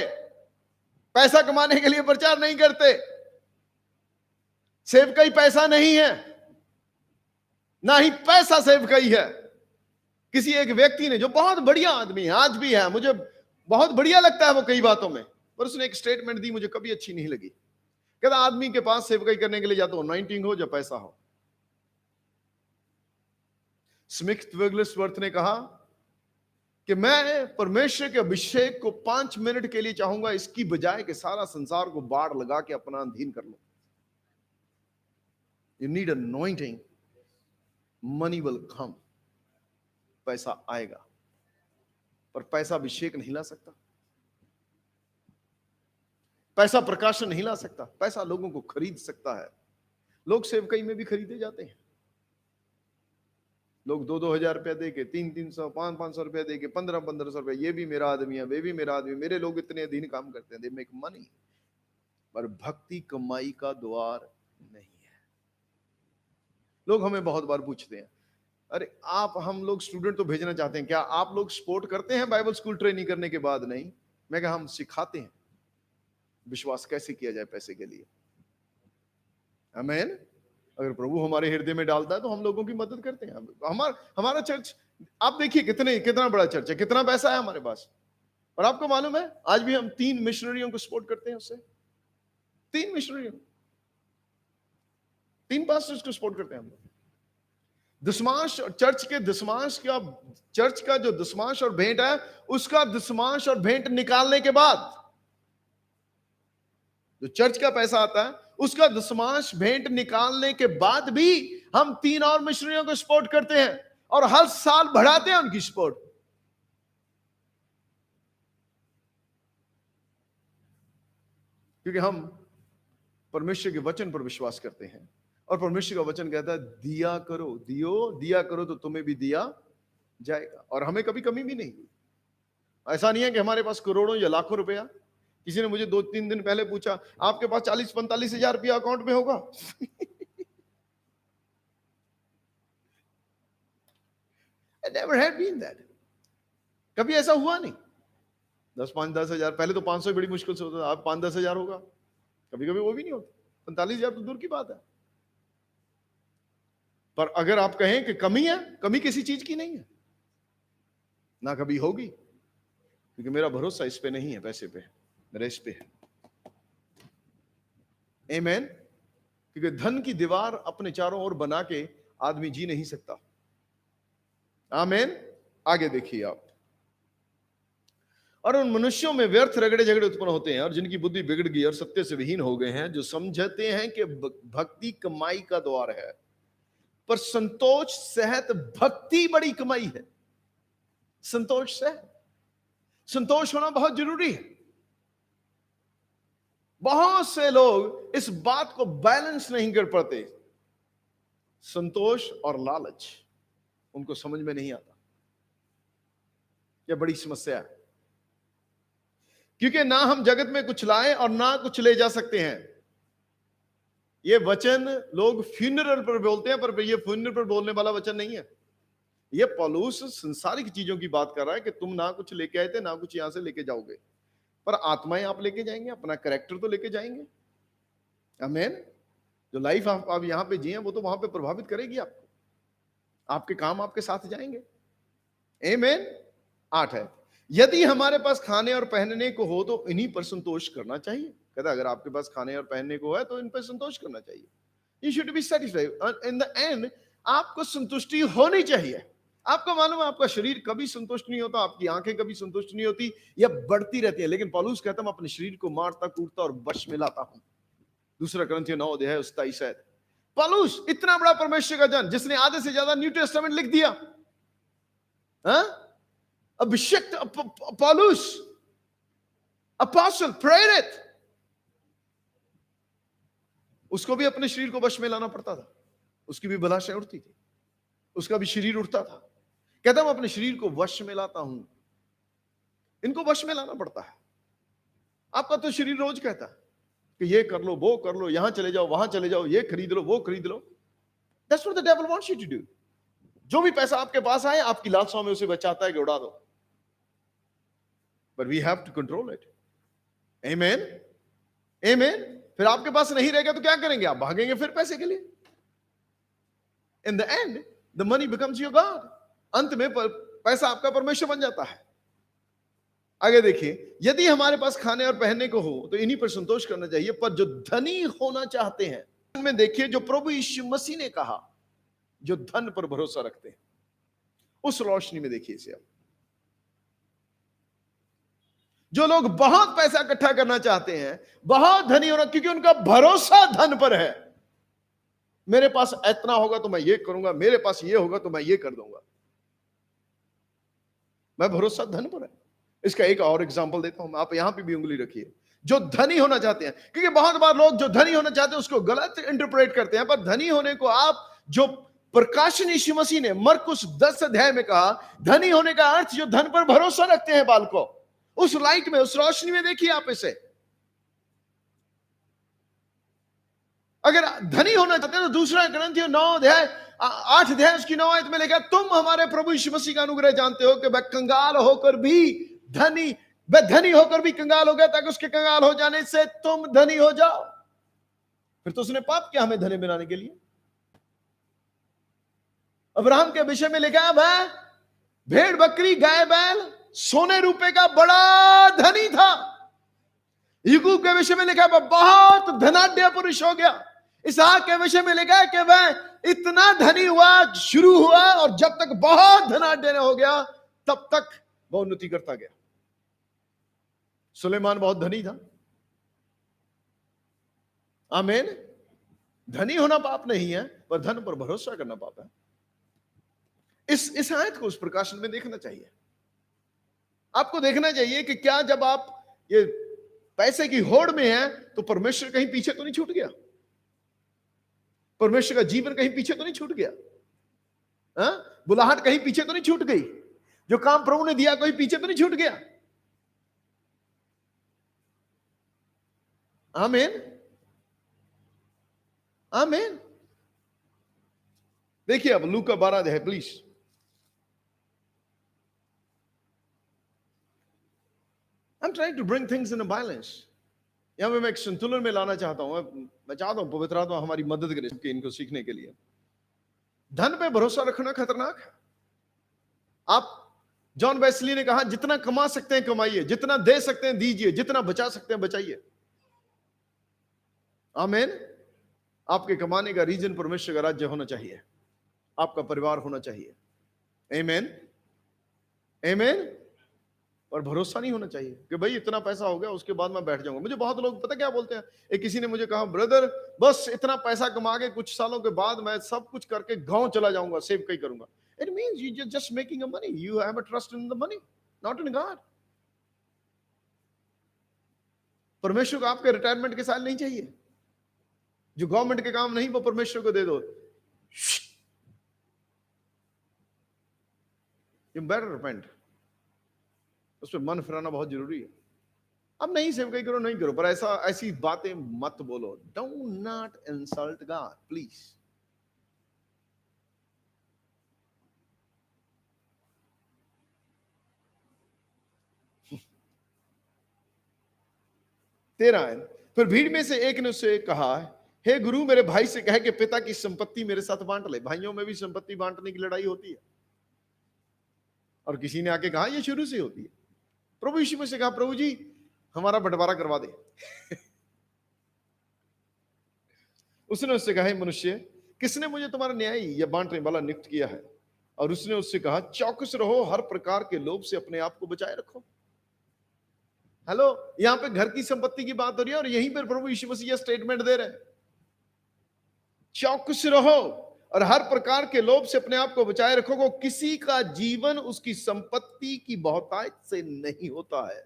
पैसा कमाने के लिए प्रचार नहीं करते। सेवकाई पैसा नहीं है, ना ही पैसा सेवकाई है। किसी एक व्यक्ति ने, जो बहुत बढ़िया आदमी है, आज भी है, मुझे बहुत बढ़िया लगता है वो कई बातों में, पर उसने एक स्टेटमेंट दी, मुझे कभी अच्छी नहीं लगी। कहता आदमी के पास सेवकाई करने के लिए या तो अनॉइंटिंग हो या पैसा हो। स्मिथ विग्लसवर्थ ने कहा कि मैं परमेश्वर के अभिषेक को 5 मिनट के लिए चाहूंगा, इसकी बजाय कि सारा संसार को बाढ़ लगा के अपना अधीन कर लो। You need anointing. Money will come, पैसा आएगा, पर पैसा अभिषेक नहीं ला सकता, पैसा प्रकाशन नहीं ला सकता। पैसा लोगों को खरीद सकता है। लोग सेवकाई में भी खरीदे जाते हैं। लोग 2-2 हजार रुपया दे के, 300-300, 500-500 रुपया दे के, 1500-1500 रुपया, ये भी मेरा आदमी है, वे भी मेरा आदमी, मेरे लोग इतने अधीन काम करते हैं, दे मेक मनी। पर भक्ति कमाई का द्वार नहीं है। लोग हमें बहुत बार पूछते हैं, अरे आप, हम लोग स्टूडेंट तो भेजना चाहते हैं, क्या आप लोग सपोर्ट करते हैं बाइबल स्कूल ट्रेनिंग करने के बाद? नहीं। मैं कहा हम सिखाते हैं विश्वास कैसे किया जाए पैसे के लिए। आमीन। अगर प्रभु हमारे हृदय में डालता है तो हम लोगों की मदद करते हैं। हमारा चर्च आप देखिए कितना बड़ा चर्च है, कितना पैसा है हमारे पास। और आपको मालूम है आज भी हम 3 मिशनरियों को सपोर्ट करते हैं। उससे 3 मिशनरियों, 3 पास्टर्स को सपोर्ट करते हैं हम लोग। दशमांश, चर्च का जो दशमांश और भेंट है, उसका दशमांश और भेंट निकालने के बाद जो चर्च का पैसा आता है, उसका दशमांश भेंट निकालने के बाद भी हम 3 और मिशनरियों को सपोर्ट करते हैं और हर साल बढ़ाते हैं उनकी सपोर्ट। क्योंकि हम परमेश्वर के वचन पर विश्वास करते हैं और परमेश्वर का वचन कहता है दिया करो, दिया करो तो तुम्हें भी दिया जाएगा। और हमें कभी कमी भी नहीं हुई। ऐसा नहीं है कि हमारे पास करोड़ों या लाखों रुपया। किसी ने मुझे 2-3 दिन पहले पूछा, आपके पास 40-45 हजार रुपया अकाउंट में होगा? I never had been that. कभी ऐसा हुआ नहीं। 10-5-10 हजार, पहले तो 500 बड़ी मुश्किल से होता था, अब 5-10 हजार होगा। कभी कभी वो भी नहीं होता। 45 हजार तो दूर की बात है। पर अगर आप कहें कि कमी है, कमी किसी चीज की नहीं है, ना कभी होगी। क्योंकि मेरा भरोसा इस पे नहीं है, पैसे पे, मेरा इस पे है। आमीन। क्योंकि धन की दीवार अपने चारों ओर बना के आदमी जी नहीं सकता। आमीन। आगे देखिए आप। और उन मनुष्यों में व्यर्थ रगड़े झगड़े उत्पन्न होते हैं और जिनकी बुद्धि बिगड़ गई और सत्य से विहीन हो गए हैं, जो समझते हैं कि भक्ति कमाई का द्वार है, पर संतोष सहित भक्ति बड़ी कमाई है। संतोष होना बहुत जरूरी है। बहुत से लोग इस बात को बैलेंस नहीं कर पाते। संतोष और लालच उनको समझ में नहीं आता। यह बड़ी समस्या है। क्योंकि ना हम जगत में कुछ लाए और ना कुछ ले जा सकते हैं। ये वचन लोग फ्यूनरल पर बोलते हैं, पर ये फ्यूनरल पर बोलने वाला वचन नहीं है। ये पौलुस संसारिक चीजों की बात कर रहा है कि तुम ना कुछ लेके आए थे, ना कुछ यहां से लेके जाओगे, पर आत्माएं आप लेके जाएंगे, अपना कैरेक्टर तो लेके जाएंगे। आमीन। जो लाइफ आप यहां पे जिए वो तो वहां पे प्रभावित करेगी आपको। आपके काम आपके साथ जाएंगे। आमीन। 8 है, यदि हमारे पास खाने और पहनने को हो तो इन्हीं पर संतोष करना चाहिए। कहता अगर आपके पास खाने और पहनने को है तो इन पर संतोष करना चाहिए। You should be satisfied. In the end आपको संतुष्टि होनी चाहिए। आपको मालूम है आपका शरीर कभी संतुष्ट नहीं होता, आपकी आंखें कभी संतुष्ट नहीं होती, यह बढ़ती रहती है। लेकिन पौलुस कहता मैं अपने शरीर को मारता कूटता और वश में लाता हूं। 2 कुरिन्थियों 9:27। पौलुस इतना बड़ा परमेश्वर का जन, जिसने आधे से ज्यादा न्यू टेस्टामेंट लिख दिया, अभिषिक्त पौलुस, अपोस्टल, प्रेरित, उसको भी अपने शरीर को वश में लाना पड़ता था। उसकी भी बलाशाएं उठती थी, उसका भी शरीर उठता था। कहता मैं अपने शरीर को वश में लाता हूं। इनको वश में लाना पड़ता है। आपका तो शरीर रोज कहता है कि ये कर लो, वो कर लो, यहां चले जाओ, वहां चले जाओ, ये खरीद लो, वो खरीद लो। That's what the devil wants you to do. जो भी पैसा आपके पास आए, आपकी लालसाओं में उसे बचाता है कि उड़ा दो। But we have to control it. Amen. Amen. फिर आपके पास नहीं रहेगा तो क्या करेंगे? आप भागेंगे फिर पैसे के लिए। In the end, the money becomes your God. अंत में पैसा आपका परमेश्वर बन जाता है। आगे देखिए, यदि हमारे पास खाने और पहनने को हो तो इन्हीं पर संतोष करना चाहिए, पर जो धनी होना चाहते हैं, उनमें देखिए जो प्रभु यीशु मसीह ने कहा, जो धन पर भरोसा रखते हैं, उस रोशनी में देखिए इसे। अब जो लोग बहुत पैसा इकट्ठा करना चाहते हैं, बहुत धनी होना, क्योंकि उनका भरोसा धन पर है। मेरे पास इतना होगा तो मैं ये करूंगा, मेरे पास ये होगा तो मैं ये कर दूंगा। मैं भरोसा धन पर है। इसका एक और एग्जांपल देता हूं, आप यहां पे भी उंगली रखिए। जो धनी होना चाहते हैं, क्योंकि बहुत बार लोग जो धनी होना चाहते हैं उसको गलत इंटरप्रेट करते हैं, पर धनी होने को आप जो प्रकाशन यीशु मसीह ने मरकुस 10 अध्याय में कहा, धनी होने का अर्थ जो धन पर भरोसा रखते हैं बालकों, उस लाइट में, उस रोशनी में देखिए आप इसे। अगर धनी होना चाहते हैं तो दूसरा ग्रंथियों 9 अध्याय 8 अध्याय उसकी 9 आयत में लिखा, तुम हमारे प्रभु यीशु मसीह का अनुग्रह जानते हो कि वह कंगाल होकर भी धनी, वह धनी होकर भी कंगाल हो गया ताकि उसके कंगाल हो जाने से तुम धनी हो जाओ। फिर तो उसने पाप किया हमें धनी बनाने के लिए। अब्राहम के विषय में लिखा है, वह भेड़ बकरी गाय बैल सोने रुपए का बड़ा धनी था। यूसुफ के विषय में लिखा है, वह बहुत धनाढ्य पुरुष हो गया। इसहाक के विषय में लिखा है कि वह इतना धनी हुआ, शुरू हुआ, और जब तक बहुत धनाढ्य हो गया तब तक वह उन्नति करता गया। सुलेमान बहुत धनी था। आमीन। धनी होना पाप नहीं है, पर धन पर भरोसा करना पाप है। इस आयत को उस प्रकाशन में देखना चाहिए। आपको देखना चाहिए कि क्या जब आप ये पैसे की होड़ में हैं तो परमेश्वर कहीं पीछे तो नहीं छूट गया? परमेश्वर का जीवन कहीं पीछे तो नहीं छूट गया? बुलाहट कहीं पीछे तो नहीं छूट गई? जो काम प्रभु ने दिया कहीं पीछे तो नहीं छूट गया? आमीन, आमीन। देखिए अब लूका 12 अध्याय please. I'm trying to bring things in a balance. यहां पे मैं एक संतुलन में लाना चाहता हूं। मैं चाहता हूं पवित्र आत्मा हमारी मदद करे कि इनको सीखने के लिए। धन पे भरोसा रखना खतरनाक है। आप, जॉन वेस्ली ने कहा, जितना कमा सकते हैं कमाइए, जितना दे सकते हैं दीजिए, जितना बचा सकते हैं बचाइए। आमीन। आपके कमाने का रीजन परमेश्वर का राज्य होना चाहिए, आपका परिवार होना चाहिए। आमीन, आमीन। और भरोसा नहीं होना चाहिए कि भाई इतना पैसा हो गया उसके बाद मैं बैठ जाऊंगा। मुझे बहुत लोग पता क्या बोलते हैं, एक किसी ने मुझे कहा, ब्रदर बस इतना पैसा कमा के कुछ सालों के बाद मैं सब कुछ करके गांव चला जाऊंगा, सेव कहीं करूंगा। It means you just making a money, you have a trust in the money, not in God. परमेश्वर को आपके रिटायरमेंट के साल नहीं चाहिए। जो गवर्नमेंट के काम नहीं वो परमेश्वर को दे दो। You better repent. उस पर मन फिराना बहुत जरूरी है। अब नहीं सेवकाई करो, नहीं करो, पर ऐसी बातें मत बोलो। Do not insult God please. तेरा है। फिर भीड़ में से एक ने उससे कहा, हे गुरु, मेरे भाई से कहे कि पिता की संपत्ति मेरे साथ बांट ले। भाइयों में भी संपत्ति बांटने की लड़ाई होती है। और किसी ने आके कहा, यह शुरू से होती है। प्रभु यीशु मसीह से कहा, प्रभु जी हमारा बंटवारा करवा दे। उसने उससे कहा, मनुष्य, किसने मुझे तुम्हारा न्यायी या बांटने वाला नियुक्त किया है? और उसने उससे कहा, चौकस रहो, हर प्रकार के लोभ से अपने आप को बचाए रखो। हेलो, यहां पे घर की संपत्ति की बात हो रही है और यहीं पर प्रभु यीशु मसीह स्टेटमेंट दे रहे हैं, चौकस रहो और हर प्रकार के लोभ से अपने आप को बचाए रखो। को किसी का जीवन उसकी संपत्ति की बहुतायत से नहीं होता है।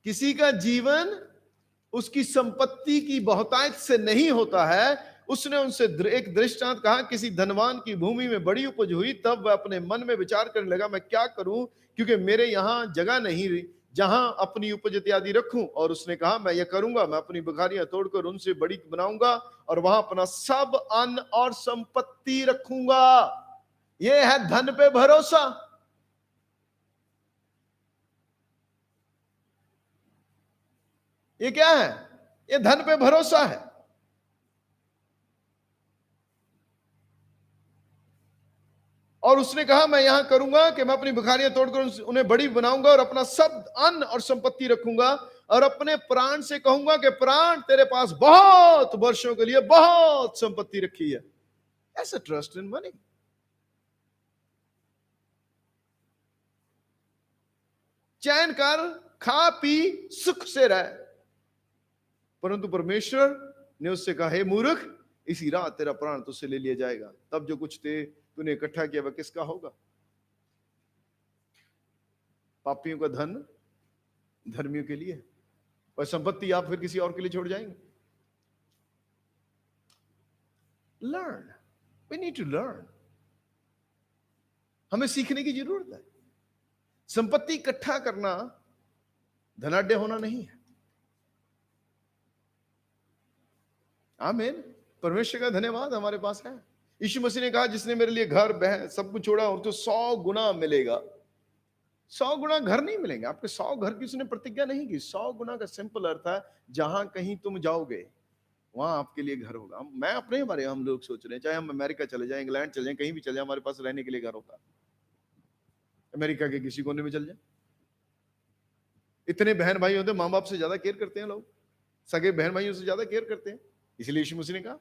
किसी का जीवन उसकी संपत्ति की बहुतायत से नहीं होता है। उसने उनसे एक दृष्टांत कहा, किसी धनवान की भूमि में बड़ी उपज हुई, तब वह अपने मन में विचार करने लगा, मैं क्या करूं, क्योंकि मेरे यहां जगह नहीं जहां अपनी उपज इत्यादि रखूं। और उसने कहा, मैं यह करूंगा, मैं अपनी बखारियां तोड़कर उनसे बड़ी बनाऊंगा और वहां अपना सब अन्न और संपत्ति रखूंगा। यह है धन पे भरोसा। ये क्या है? ये धन पे भरोसा है। और उसने कहा, मैं यहां करूंगा कि मैं अपनी भिखारियां तोड़कर उन्हें बड़ी बनाऊंगा और अपना सब अन्न और संपत्ति रखूंगा और अपने प्राण से कहूंगा कि प्राण, तेरे पास बहुत वर्षों के लिए बहुत संपत्ति रखी है। ऐसा ट्रस्ट इन मनी। चैन कर, खा पी, सुख से रह। परंतु परमेश्वर ने उससे कहा, हे मूर्ख, इसी रात तेरा प्राण तुझसे ले लिया जाएगा। तब जो कुछ तूने इकट्ठा किया वह किसका होगा? पापियों का धन धर्मियों के लिए, और संपत्ति आप फिर किसी और के लिए छोड़ जाएंगे। Learn, we need to learn. हमें सीखने की जरूरत है। संपत्ति इकट्ठा करना धनाढ्य होना नहीं है। आमीन। परमेश्वर का धन्यवाद हमारे पास है। यीशु मसीह ने कहा, जिसने मेरे लिए घर बहन सब कुछ छोड़ा और तो 100 गुना मिलेगा। 100 गुना घर नहीं मिलेंगे आपके। 100 घर की उसने प्रतिज्ञा नहीं की। 100 गुना का सिंपल अर्थ है, जहां कहीं तुम जाओगे वहां आपके लिए घर होगा। मैं अपने बारे में हम लोग सोच रहे हैं, चाहे हम अमेरिका चले जाएं, इंग्लैंड चले जाएं, कहीं भी चले जाएं, हमारे पास रहने के लिए घर होगा। अमेरिका के किसी कोने में चल जाए, इतने बहन भाई होते, माँ बाप से ज्यादा केयर करते हैं लोग, सगे बहन भाइयों से ज्यादा केयर करते हैं। इसलिए यीशु मसीह ने कहा,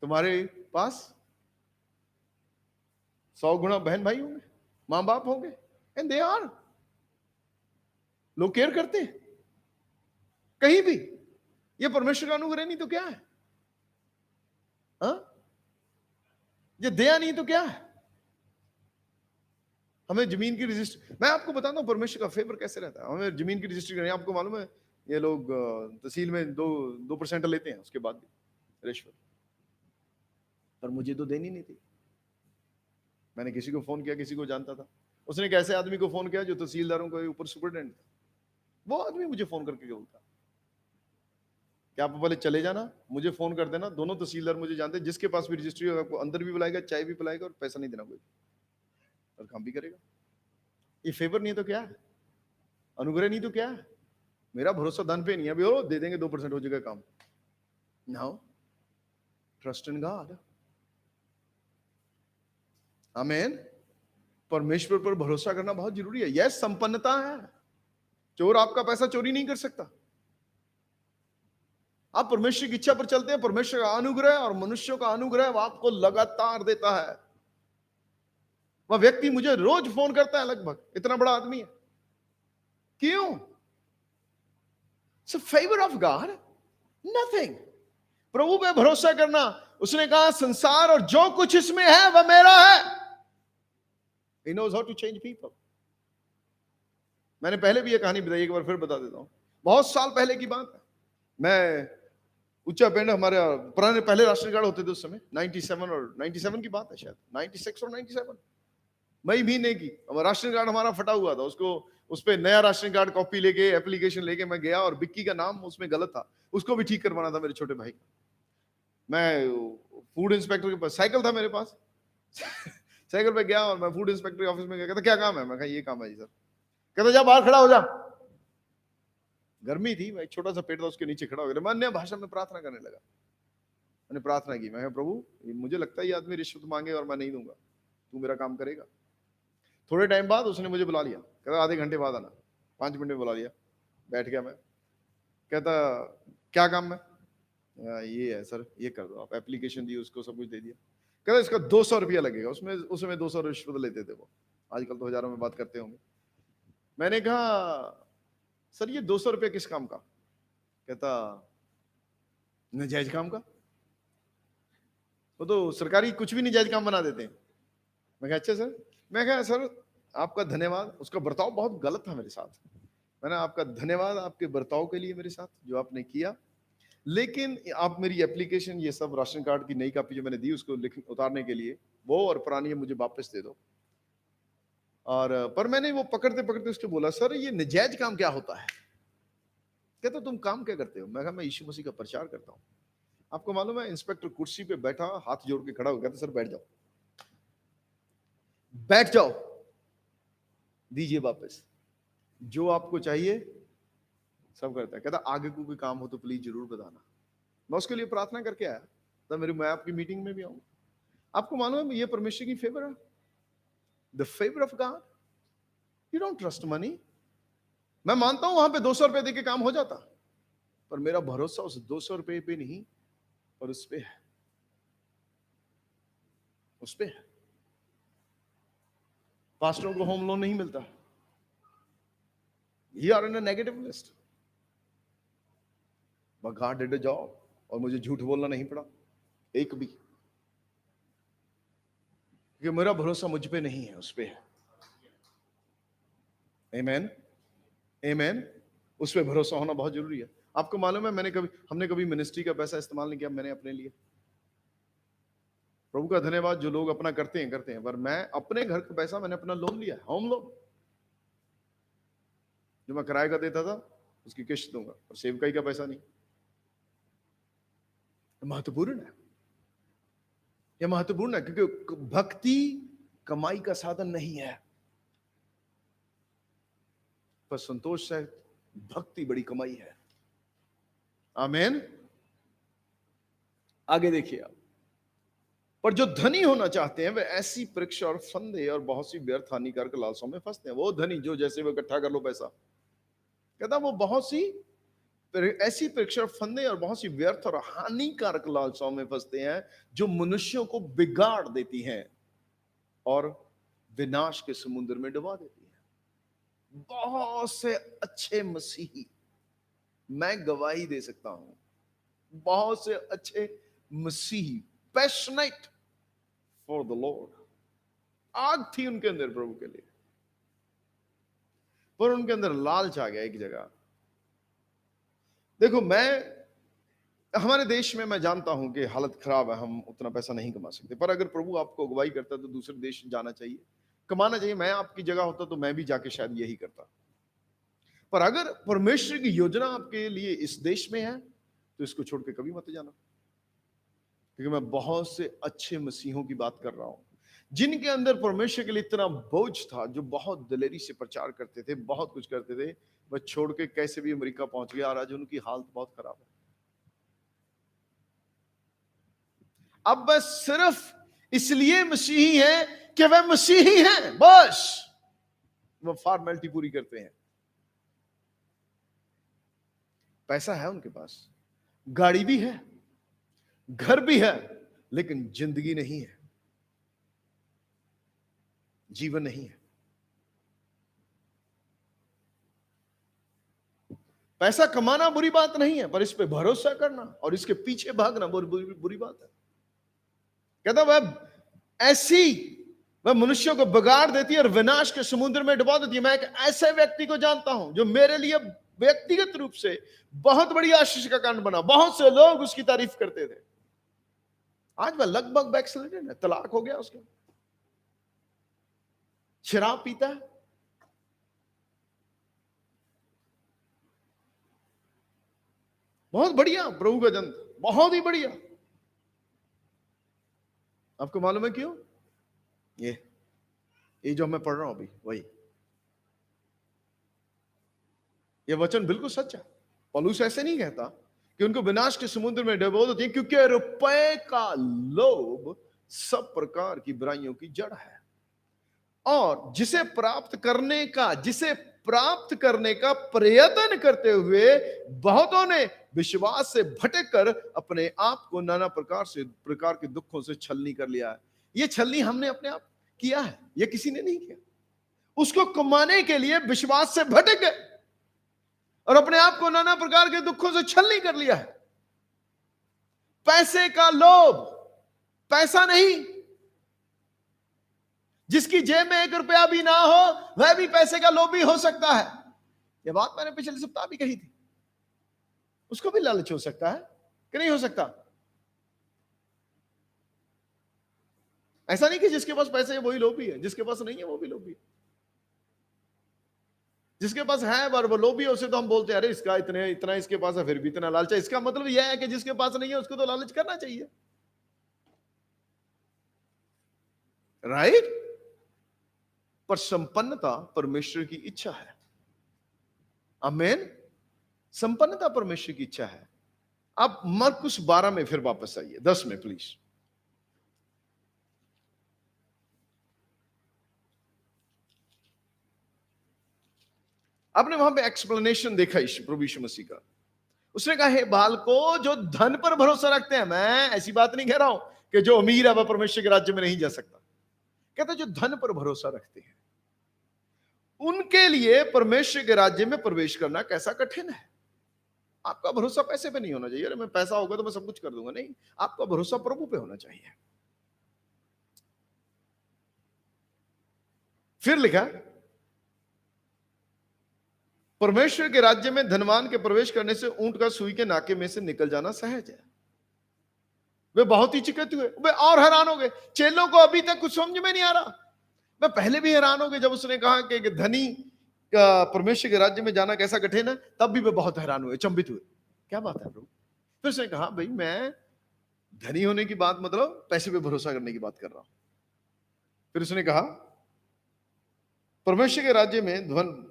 तुम्हारे पास 100 गुना बहन भाई होंगे, माँ बाप होंगे, एंड दे आर। लोग केयर करते हैं कहीं भी। ये परमेश्वर का अनुग्रह नहीं तो क्या है? ये दया नहीं तो क्या है? हमें जमीन की रजिस्ट्री, मैं आपको बताता हूं परमेश्वर का फेवर कैसे रहता है। हमें जमीन की रजिस्ट्री करनी, आपको मालूम है ये लोग तहसील में 2% लेते हैं, उसके बाद भी रिश्वत। पर मुझे तो देनी नहीं थी। मैंने किसी को फोन किया, किसी को जानता था, उसने एक ऐसे आदमी को फोन किया जो तहसीलदारों के ऊपर सुपरिटेंडेंट था। वो आदमी मुझे फोन करके बोलता कि आप पहले चले जाना, मुझे फोन कर देना। दोनों तहसीलदार मुझे जानते हैं, जिसके पास भी रजिस्ट्री होगा आपको अंदर भी बुलाएगा, चाय भी पिलाएगा और पैसा नहीं देना कोई, और काम भी करेगा। ये फेवर नहीं तो क्या है? अनुग्रह नहीं तो क्या है? मेरा भरोसा धन पे नहीं है, अभी हो दे देंगे 2% हो जाएगा काम। Now trust in God. आमीन। परमेश्वर पर भरोसा करना बहुत जरूरी है। यह संपन्नता है। चोर आपका पैसा चोरी नहीं कर सकता। आप परमेश्वर की इच्छा पर चलते हैं, परमेश्वर का अनुग्रह और मनुष्यों का अनुग्रह आपको लगातार देता है। वह व्यक्ति मुझे रोज फोन करता है, लगभग, इतना बड़ा आदमी है। क्यों? It's a favour of God, nothing. प्रभु पे भरोसा करना। उसने कहा, संसार और जो कुछ इसमें है वह मेरा है। He knows how to change people. मैंने पहले भी ये कहानी बताई, एक बार फिर बता देता हूं। बहुत साल पहले की बात है। मैं उच्चा पेंड, हमारे पुराने पहले राशन कार्ड होते थे उस समय, 97 की बात है, शायद 96 और 97 मई महीने की। राशन कार्ड हमारा फटा हुआ था। उसको उस पे नया राशन कार्ड कॉपी लेके, एप्लीकेशन लेके मैं गया, और बिक्की का नाम उसमें गलत था, उसको भी ठीक करवाना था मेरे छोटे भाई का। मैं फूड इंस्पेक्टर के पास, साइकिल था मेरे पास साइकिल पे गया और मैं फूड इंस्पेक्टर के ऑफिस में गया। कहता क्या काम है? मैं कहा ये काम है जी सर। कहता जा बाहर खड़ा हो जा। गर्मी थी भाई, छोटा सा पेड़ था, उसके नीचे खड़ा हो गया। मैं अन्य भाषा में प्रार्थना करने लगा। मैंने प्रार्थना की, मैं प्रभु मुझे लगता है ये आदमी रिश्वत मांगे और मैं नहीं दूंगा, तू मेरा काम करेगा। थोड़े टाइम बाद उसने मुझे बुला लिया, कहता आधे घंटे बाद आना। 5 मिनट में बुला लिया, बैठ गया मैं। कहता क्या काम है? ये है सर, ये कर दो आप। एप्लीकेशन दी, उसको सब कुछ दे दिया। कहता इसका 200 रुपया लगेगा। उसमें उस समय 200 रिश्वत लेते थे वो, आजकल तो हजारों में बात करते होंगे। मैंने कहा सर ये 200 रुपया किस काम का? कहता नाजायज काम का। वो तो सरकारी कुछ भी नाजायज काम बना देते हैं। मैं कहा अच्छा सर। मैं कहा सर आपका धन्यवाद, उसका बर्ताव बहुत गलत था मेरे साथ। मैंने आपका धन्यवाद आपके बर्ताव के लिए मेरे साथ, जो आपने किया, लेकिन आप मेरी एप्लीकेशन, ये सब राशन कार्ड की नई कॉपी जो मैंने दी उसको उतारने के लिए, वो और पुरानी मुझे वापस दे दो। और पर मैंने वो पकड़ते पकड़ते उसको बोला सर ये नाजायज काम क्या होता है? कहता तुम काम क्या करते हो? मैं कहा मैं यीशु मसीह का प्रचार करता हूँ। आपको मालूम है इंस्पेक्टर कुर्सी पे बैठा, हाथ जोड़ के खड़ा हो गया। कहता सर बैठ जाओ, बैठ जाओ, दीजिए वापस, जो आपको चाहिए सब करता है। कहता आगे को कोई काम हो तो प्लीज जरूर बताना। मैं उसके लिए प्रार्थना करके आया, तब मैं आपकी मीटिंग में भी आऊंगा। आपको मालूम है ये परमेश्वर की फेवर है, the favour of God. You don't trust money. मैं मानता हूं वहां पे 200 रुपए देके काम हो जाता, पर मेरा भरोसा उस 200 रुपए पे नहीं, और उस पे है, उस पे है। पास्टरों को होम लोन नहीं मिलता, he are in a negative list, but God did a job. और मुझे झूठ बोलना नहीं पड़ा एक भी, क्योंकि मेरा भरोसा मुझ पे नहीं है, उस पे है। आमेन, आमेन। उस पे भरोसा होना बहुत जरूरी है। आपको मालूम है, हमने कभी मिनिस्ट्री का पैसा इस्तेमाल नहीं किया, मैंने अपने लिए। प्रभु का धन्यवाद, जो लोग अपना करते हैं, पर मैं अपने घर का पैसा मैंने अपना लोन लिया, होम लोन, जो मैं किराए का देता था उसकी किश्त दूंगा, और सेवकाई का पैसा नहीं। महत्वपूर्ण है, यह महत्वपूर्ण है, क्योंकि भक्ति कमाई का साधन नहीं है, पर संतोष से भक्ति बड़ी कमाई है। आमीन। आगे देखिए आप, पर जो धनी होना चाहते हैं वे ऐसी परीक्षा और फंदे और बहुत सी व्यर्थ हानिकारक लालसाओं में फंसते हैं। वो धनी जो जैसे वो इकट्ठा कर लो पैसा, कहता वो बहुत सी ऐसी परीक्षा और फंदे और बहुत सी व्यर्थ और हानिकारक लालसाओं में फंसते हैं, जो मनुष्यों को बिगाड़ देती हैं और विनाश के समुद्र में डुबा देती हैं। बहुत से अच्छे मसीही, मैं गवाही दे सकता हूं, बहुत से अच्छे मसीही पैशनेट फॉर द लॉर्ड, आग थी उनके अंदर प्रभु के लिए, पर उनके अंदर लालच आ गया एक जगह। देखो, हमारे देश में मैं जानता हूं कि हालत खराब है, हम उतना पैसा नहीं कमा सकते, पर अगर प्रभु आपको अगुवाई करता है तो दूसरे देश जाना चाहिए, कमाना चाहिए। मैं आपकी जगह होता तो मैं भी जाके शायद यही करता। पर अगर परमेश्वर की योजना आपके लिए इस देश में है तो इसको छोड़ के कभी मत जाना, क्योंकि मैं बहुत से अच्छे मसीहों की बात कर रहा हूं, जिनके अंदर परमेश्वर के लिए इतना बोझ था, जो बहुत दिलेरी से प्रचार करते थे, बहुत कुछ करते थे, वह छोड़ के कैसे भी अमेरिका पहुंच गया, और आज उनकी हालत बहुत खराब है। अब बस सिर्फ इसलिए मसीही है कि वह मसीही हैं, बस वह फॉर्मेलिटी पूरी करते हैं। पैसा है उनके पास, गाड़ी भी है, घर भी है, लेकिन जिंदगी नहीं है, जीवन नहीं है। पैसा कमाना बुरी बात नहीं है, पर इस पे भरोसा करना और इसके पीछे भागना बुरी बात है। कहता वह मनुष्यों को बिगाड़ देती है और विनाश के समुद्र में डुबा देती है। मैं एक ऐसे व्यक्ति को जानता हूं जो मेरे लिए व्यक्तिगत रूप से बहुत बड़ी आशीष का कारण बना, बहुत से लोग उसकी तारीफ करते थे। आज वह लगभग बैकस्लाइडेड है, तलाक हो गया उसका, शराब पीता है, बहुत बढ़िया प्रभु का जन, बहुत ही बढ़िया। आपको मालूम है क्यों? ये जो मैं पढ़ रहा हूं अभी, वही ये वचन बिल्कुल सच है। पौलुस ऐसे नहीं कहता कि उनको विनाश के समुद्र में डुबो देती है, क्योंकि रुपए का लोभ सब प्रकार की बुराइयों की जड़ है, और जिसे प्राप्त करने का प्रयत्न करते हुए बहुतों ने विश्वास से भटक कर अपने आप को नाना प्रकार के दुखों से छलनी कर लिया है। ये छलनी हमने अपने आप किया है, ये किसी ने नहीं किया। उसको कमाने के लिए विश्वास से भटक गए और अपने आप को नाना प्रकार के दुखों से छलनी कर लिया है। पैसे का लोभ, पैसा नहीं, जिसकी जेब में 1 रुपया भी ना हो वह भी पैसे का लोभी हो सकता है। यह बात मैंने पिछले सप्ताह भी कही थी। उसको भी लालच हो सकता है कि नहीं हो सकता? ऐसा नहीं कि जिसके पास पैसे है वही लोभी है, जिसके पास नहीं है वो भी लोभी है। जिसके पास है और वो लोभी है, उसे तो हम बोलते हैं अरे इसका इतना इसके पास है फिर भी इतना लालच है। इसका मतलब यह है कि जिसके पास नहीं है उसको तो लालच करना चाहिए, राइट? पर संपन्नता परमेश्वर की इच्छा है। आमीन। संपन्नता परमेश्वर की इच्छा है। आप मरकुस 12 में फिर वापस आइए, 10 में प्लीज। आपने वहां पे एक्सप्लेनेशन देखा प्रभु यीशु मसीह का। उसने कहा हे बालको, जो धन पर भरोसा रखते हैं, मैं ऐसी बात नहीं कह रहा हूं कि जो अमीर है वह परमेश्वर के राज्य में नहीं जा सकता। कहता जो धन पर भरोसा रखते हैं उनके लिए परमेश्वर के राज्य में प्रवेश करना कैसा कठिन है। आपका भरोसा पैसे पे नहीं होना चाहिए, अरे मैं पैसा होगा तो मैं सब कुछ कर दूंगा, नहीं, आपका भरोसा प्रभु पे होना चाहिए। फिर लिखा, परमेश्वर के राज्य में धनवान के प्रवेश करने से ऊंट का सुई के नाके में से निकल जाना सहज है। वे बहुत ही चिकित हुए, वे और हैरान हो गए। चेलों को अभी तक कुछ समझ में नहीं आ रहा। मैं पहले भी हैरान हो गए जब उसने कहा कि धनी का परमेश्वर के राज्य में जाना कैसा कठिन है, तब भी वे बहुत हैरान हुए, चंबित हुए, क्या बात है प्रभु। फिर उसने कहा, भाई मैं धनी होने की बात मतलब पैसे पे भरोसा करने की बात कर रहा हूं। फिर उसने कहा, परमेश्वर के राज्य में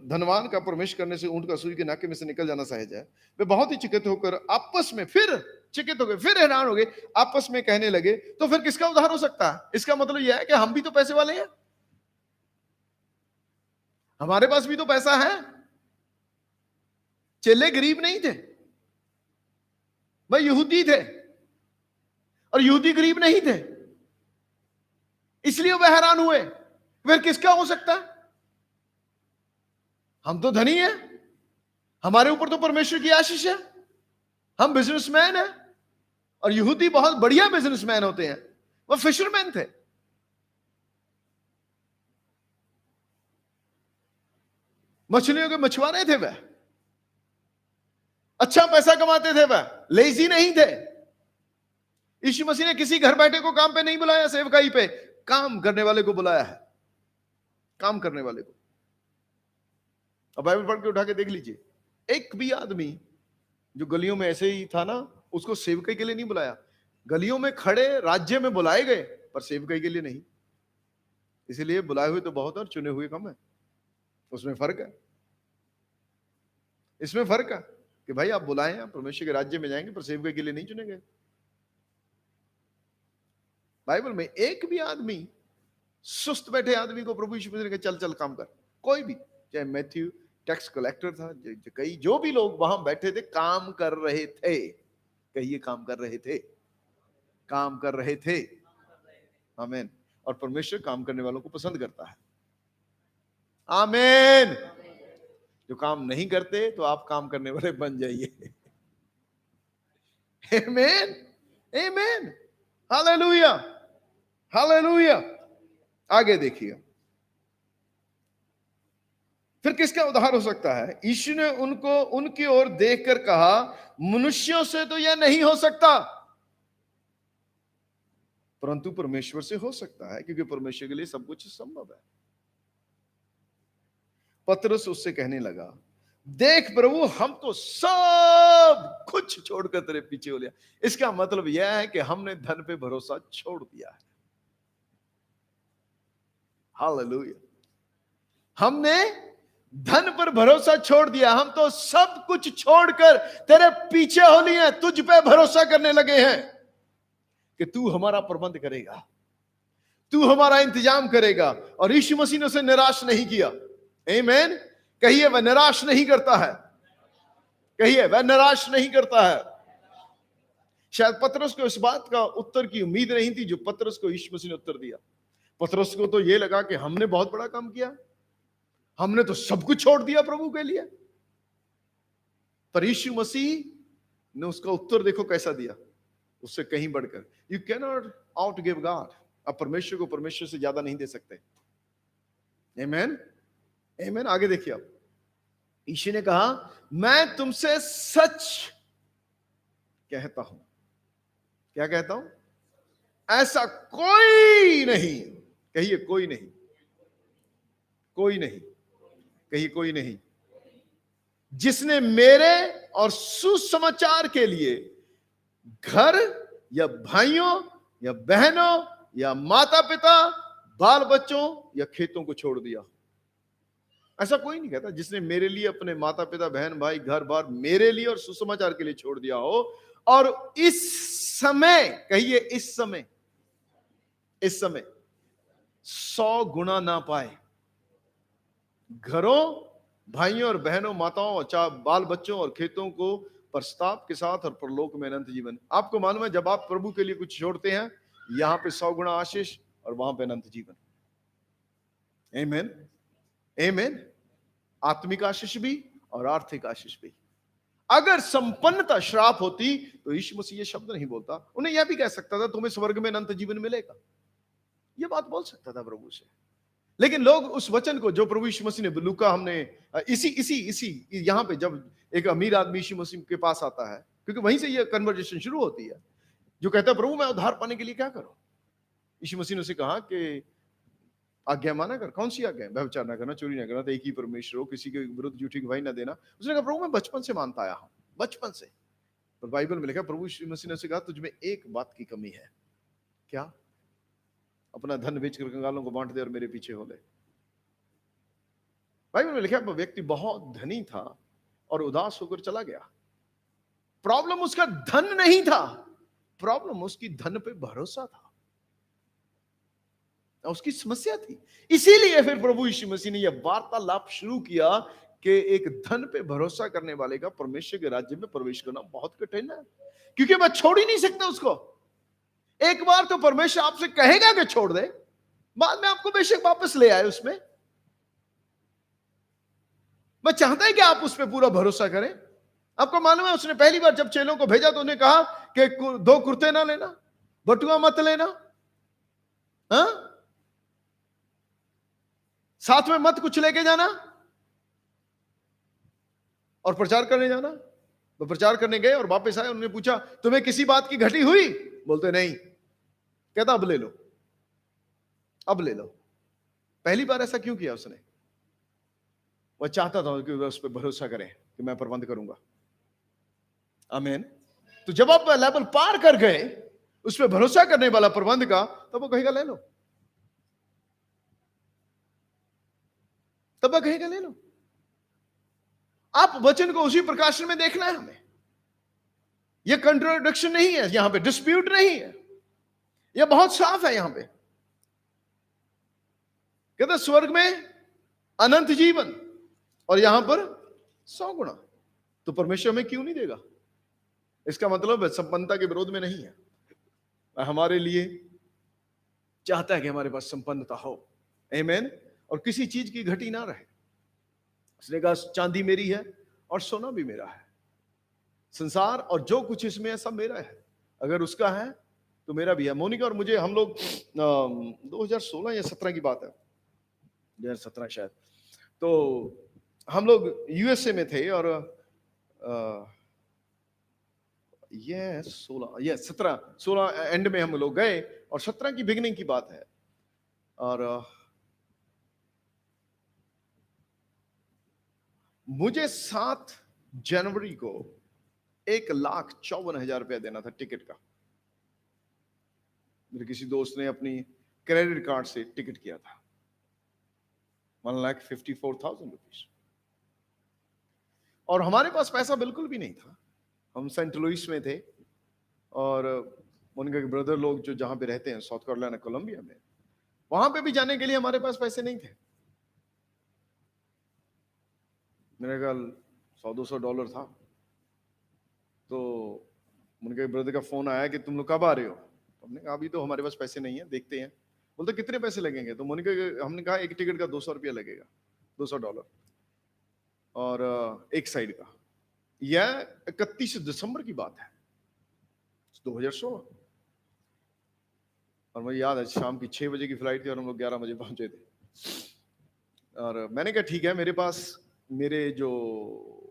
धनवान का प्रवेश करने से ऊंट का सुई के नाके में से निकल जाना सहज है। वे बहुत ही चिकित होकर आपस में, फिर चिकित हो गए, फिर हैरान हो गए, आपस में कहने लगे, तो फिर किसका उद्धार हो सकता है? इसका मतलब यह है कि हम भी तो पैसे वाले हैं, हमारे पास भी तो पैसा है। चेले गरीब नहीं थे भाई, यहूदी थे, और यहूदी गरीब नहीं थे, इसलिए वे हैरान हुए, फिर किसका हो सकता है? हम तो धनी हैं, हमारे ऊपर तो परमेश्वर की आशीष है, हम बिजनेसमैन हैं, और यहूदी बहुत बढ़िया बिजनेसमैन होते हैं, वो फिशरमैन थे। मछलियों के मछुआरे थे वह, अच्छा पैसा कमाते थे वह, लेजी नहीं थे। यीशु मसीह ने किसी घर बैठे को काम पे नहीं बुलाया, सेवकाई पे काम करने वाले को बुलाया है, काम करने वाले को। अब बाइबल पढ़ के उठा के देख लीजिए, एक भी आदमी जो गलियों में ऐसे ही था ना, उसको सेवकाई के लिए नहीं बुलाया। गलियों में खड़े राज्य में बुलाए गए, पर सेवकाई के लिए नहीं। इसलिए बुलाए हुए तो बहुत और चुने हुए कम है, उसमें फर्क है। इसमें फर्क है कि भाई आप बुलाए हैं, परमेश्वर के राज्य में जाएंगे, पर सेवकाई के लिए नहीं चुने गए। बाइबल में एक भी आदमी, सुस्त बैठे आदमी को प्रभु यीशु मसीह ने कहा चल चल काम कर, कोई भी, चाहे मैथ्यू टैक्स कलेक्टर था, कई जो भी लोग वहां बैठे थे काम कर रहे थे, कहिए काम कर रहे थे, काम कर रहे थे। आमीन। और परमेश्वर काम करने वालों को पसंद करता है। आमीन। जो काम नहीं करते तो आप काम करने वाले बन जाइए। आमीन, आमीन, हालेलुया, हालेलुया। आगे देखिए, फिर किसका उद्धार हो सकता है? यीशु ने उनको उनकी ओर देखकर कहा, मनुष्यों से तो यह नहीं हो सकता, परंतु परमेश्वर से हो सकता है, क्योंकि परमेश्वर के लिए सब कुछ संभव है। पतरस उससे कहने लगा, देख प्रभु, हम तो सब कुछ छोड़कर तेरे पीछे हो लिया। इसका मतलब यह है कि हमने धन पे भरोसा छोड़ दिया है। हालेलुया। हमने धन पर भरोसा छोड़ दिया, हम तो सब कुछ छोड़कर तेरे पीछे हो लिए हैं, तुझ पे भरोसा करने लगे हैं कि तू हमारा प्रबंध करेगा, तू हमारा इंतजाम करेगा। और यीशु मसीह ने उसे निराश नहीं किया। आमीन। कहिए, वह निराश नहीं करता है, कहिए वह निराश नहीं करता है। शायद पतरस को इस बात का उत्तर की उम्मीद नहीं थी जो पतरस को यीशु मसीह ने उत्तर दिया। पतरस को तो यह लगा कि हमने बहुत बड़ा काम किया, हमने तो सब कुछ छोड़ दिया प्रभु के लिए। पर यीशु मसीह ने उसका उत्तर देखो कैसा दिया, उससे कहीं बढ़कर। You can not out give God. आप परमेश्वर को परमेश्वर से ज्यादा नहीं दे सकते। आमीन, आमीन। आगे देखिए, आप यीशु ने कहा, मैं तुमसे सच कहता हूं। क्या कहता हूं? ऐसा कोई नहीं, कहिए कोई नहीं, कोई नहीं, कहिए कोई नहीं, जिसने मेरे और सुसमाचार के लिए घर या भाइयों या बहनों या माता पिता, बाल बच्चों या खेतों को छोड़ दिया। ऐसा कोई नहीं कहता जिसने मेरे लिए अपने माता पिता, बहन भाई, घर बार मेरे लिए और सुसमाचार के लिए छोड़ दिया हो, और इस समय, कहिए इस समय, इस समय 100 गुना ना पाए। घरों, भाइयों और बहनों, माताओं, बाल बच्चों और खेतों को प्रस्ताव के साथ और परलोक में अनंत जीवन। आपको मालूम है, जब आप प्रभु के लिए कुछ छोड़ते हैं, यहां पे 100 गुना आशीष और वहां पे अनंत जीवन। आमीन, आमीन। आत्मिक आशीष भी और आर्थिक आशीष भी। अगर संपन्नता श्राप होती तो यीशु मसीह ये शब्द नहीं बोलता। उन्हें यह भी कह सकता था तुम्हें स्वर्ग में अनंत जीवन मिलेगा, ये बात बोल सकता था प्रभु से। लेकिन लोग उस वचन को जो प्रभु यीशु मसीह ने, लूका हमने इसी इसी इसी यहां पे जब एक अमीर आदमी यीशु मसीह के पास आता है, क्योंकि वहीं से ये कन्वर्सेशन शुरू होती है, जो कहता है प्रभु मैं उद्धार पाने के लिए क्या करूं। यीशु मसीह ने उसे कहा कि आज्ञा माना कर। कौन सी आज्ञा? व्यभिचार ना करना, चोरी ना करना, तो एक ही परमेश्वर हो, किसी के विरुद्ध झूठी गवाही ना देना। उसने कहा प्रभु मैं बचपन से मानता आया हूं, बचपन से। पर बाइबल में लिखा प्रभु यीशु मसीह ने उसे कहा तुझमें एक बात की कमी है। क्या? अपना धन बेचकर कंगालों को बांट दे और मेरे पीछे हो ले। बाइबल में लिखा व्यक्ति बहुत धनी था और उदास होकर चला गया। प्रॉब्लम उसका धन नहीं था, प्रॉब्लम उसकी धन पे भरोसा था, उसकी समस्या थी। इसीलिए फिर प्रभु यीशु मसीह ने यह वार्तालाप शुरू किया कि एक धन पे भरोसा करने वाले का परमेश्वर के राज्य में प्रवेश करना बहुत कठिन है, क्योंकि मैं छोड़ ही नहीं सकता उसको। एक बार तो परमेश्वर आपसे कहेगा कि छोड़ दे, बाद में आपको बेशक वापस ले आए उसमें। मैं चाहता है कि आप उस पर पूरा भरोसा करें। आपको मालूम है उसने पहली बार जब चेलों को भेजा तो उन्हें कहा कि 2 कुर्ते ना लेना, बटुआ मत लेना, हाँ? साथ में मत कुछ लेके जाना और प्रचार करने जाना। तो प्रचार करने गए और वापस आए, उन्होंने पूछा तुम्हें किसी बात की घटी हुई? बोलते नहीं। कहता अब ले लो, अब ले लो। पहली बार ऐसा क्यों किया उसने? वह चाहता था कि वह उस पर भरोसा करें कि मैं प्रबंध करूंगा। आमीन। तो जब आप लेवल पार कर गए उस पर भरोसा करने वाला प्रबंध का, तब वो कहेगा ले लो, तब वह कहेगा ले लो। आप वचन को उसी प्रकाशन में देखना है हमें। यह कंट्रोडिक्शन नहीं है, यहां पे डिस्प्यूट नहीं है, यह बहुत साफ है। यहां पे कहते स्वर्ग में अनंत जीवन और यहां पर 100 गुना। तो परमेश्वर हमें क्यों नहीं देगा? इसका मतलब संपन्नता के विरोध में नहीं है, हमारे लिए चाहता है कि हमारे पास संपन्नता हो। आमीन। और किसी चीज की घटी ना रहे। उसने कहा चांदी मेरी है और सोना भी मेरा है, संसार और जो कुछ इसमें है सब मेरा है। अगर उसका है तो मेरा भी है। मोनिका और मुझे, हम लोग 2016 या 17 की बात है, 2017 शायद, तो हम लोग यूएसए में थे और ये 16 एंड में हम लोग गए और 17 की बिगनिंग की बात है। और मुझे 7 जनवरी को 1,54,000 रुपया देना था टिकट का। मेरे किसी दोस्त ने अपनी क्रेडिट कार्ड से टिकट किया था, 1,54,000 रुपीज। और हमारे पास पैसा बिल्कुल भी नहीं था। हम सेंट लुइस में थे और उनके ब्रदर लोग जो जहां पे रहते हैं साउथ कैरोलिना कोलंबिया में, वहां पे भी जाने के लिए हमारे पास पैसे नहीं थे। मेरे ख्याल $100-200 था। तो उनके ब्रदर का फोन आया कि तुम लोग कब आ रहे हो? तो हमने कहा अभी तो हमारे पास पैसे नहीं है, देखते हैं। बोलते कितने पैसे लगेंगे? तो हमने कहा एक टिकट का $200 लगेगा, $200 और एक साइड का। यह 31 दिसंबर की बात है 2016। और मुझे याद है शाम की 6 बजे की फ्लाइट थी और हम लोग 11 बजे पहुंचे थे। और मैंने कहा ठीक है, मेरे पास मेरे जो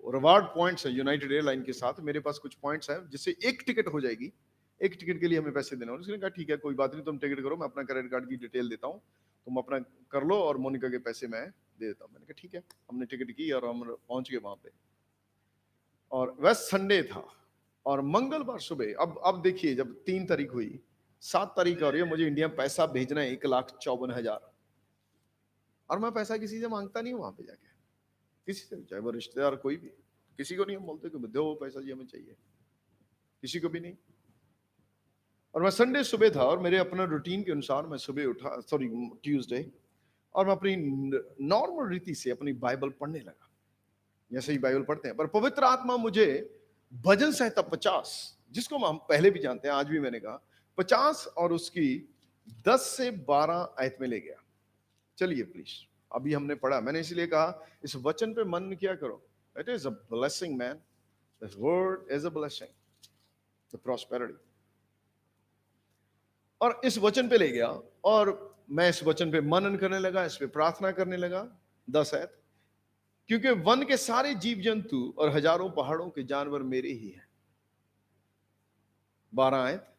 रिवार्ड पॉइंट्स है यूनाइटेड एयरलाइन के साथ, मेरे पास कुछ पॉइंट्स हैं जिससे एक टिकट हो जाएगी, एक टिकट के लिए हमें पैसे देना। उसने कहा ठीक है कोई बात नहीं, तुम टिकट करो, मैं अपना क्रेडिट कार्ड की डिटेल देता हूँ, तुम अपना कर लो और मोनिका के पैसे मैं दे देता हूँ। मैंने कहा ठीक है। हमने टिकट की और हम पहुंच गए वहां पे। और वह संडे था और मंगलवार सुबह, अब देखिए जब 3 तारीख हुई, 7 तारीख हो रही है, मुझे इंडिया में पैसा भेजना है 1,54,000। और मैं पैसा किसी से मांगता नहीं हूँ वहां पे जाके, किसी से, चाहे वो रिश्तेदार कोई भी, किसी को नहीं हम बोलते कि दो पैसा जी हमें चाहिए, किसी को भी नहीं। और मैं संडे सुबह था और मेरे अपना रूटीन के अनुसार मैं सुबह उठा, सॉरी ट्यूसडे, और मैं अपनी नॉर्मल रीति से अपनी बाइबल पढ़ने लगा, जैसे ही बाइबल पढ़ते हैं। पर पवित्र आत्मा मुझे भजन संहिता 50, जिसको हम पहले भी जानते हैं, आज भी मैंने कहा 50 और उसकी 10 से 12 आयत में ले गया। चलिए प्लीज, अभी हमने पढ़ा, मैंने इसलिए कहा इस वचन पे मन किया करो। It is a blessing man. This word is a blessing, the prosperity. और इस वचन पे ले गया और मैं इस वचन पे मनन करने लगा, इस पे प्रार्थना करने लगा। 10 आयत, क्योंकि वन के सारे जीव जंतु और हजारों पहाड़ों के जानवर मेरे ही हैं। 12 आयत,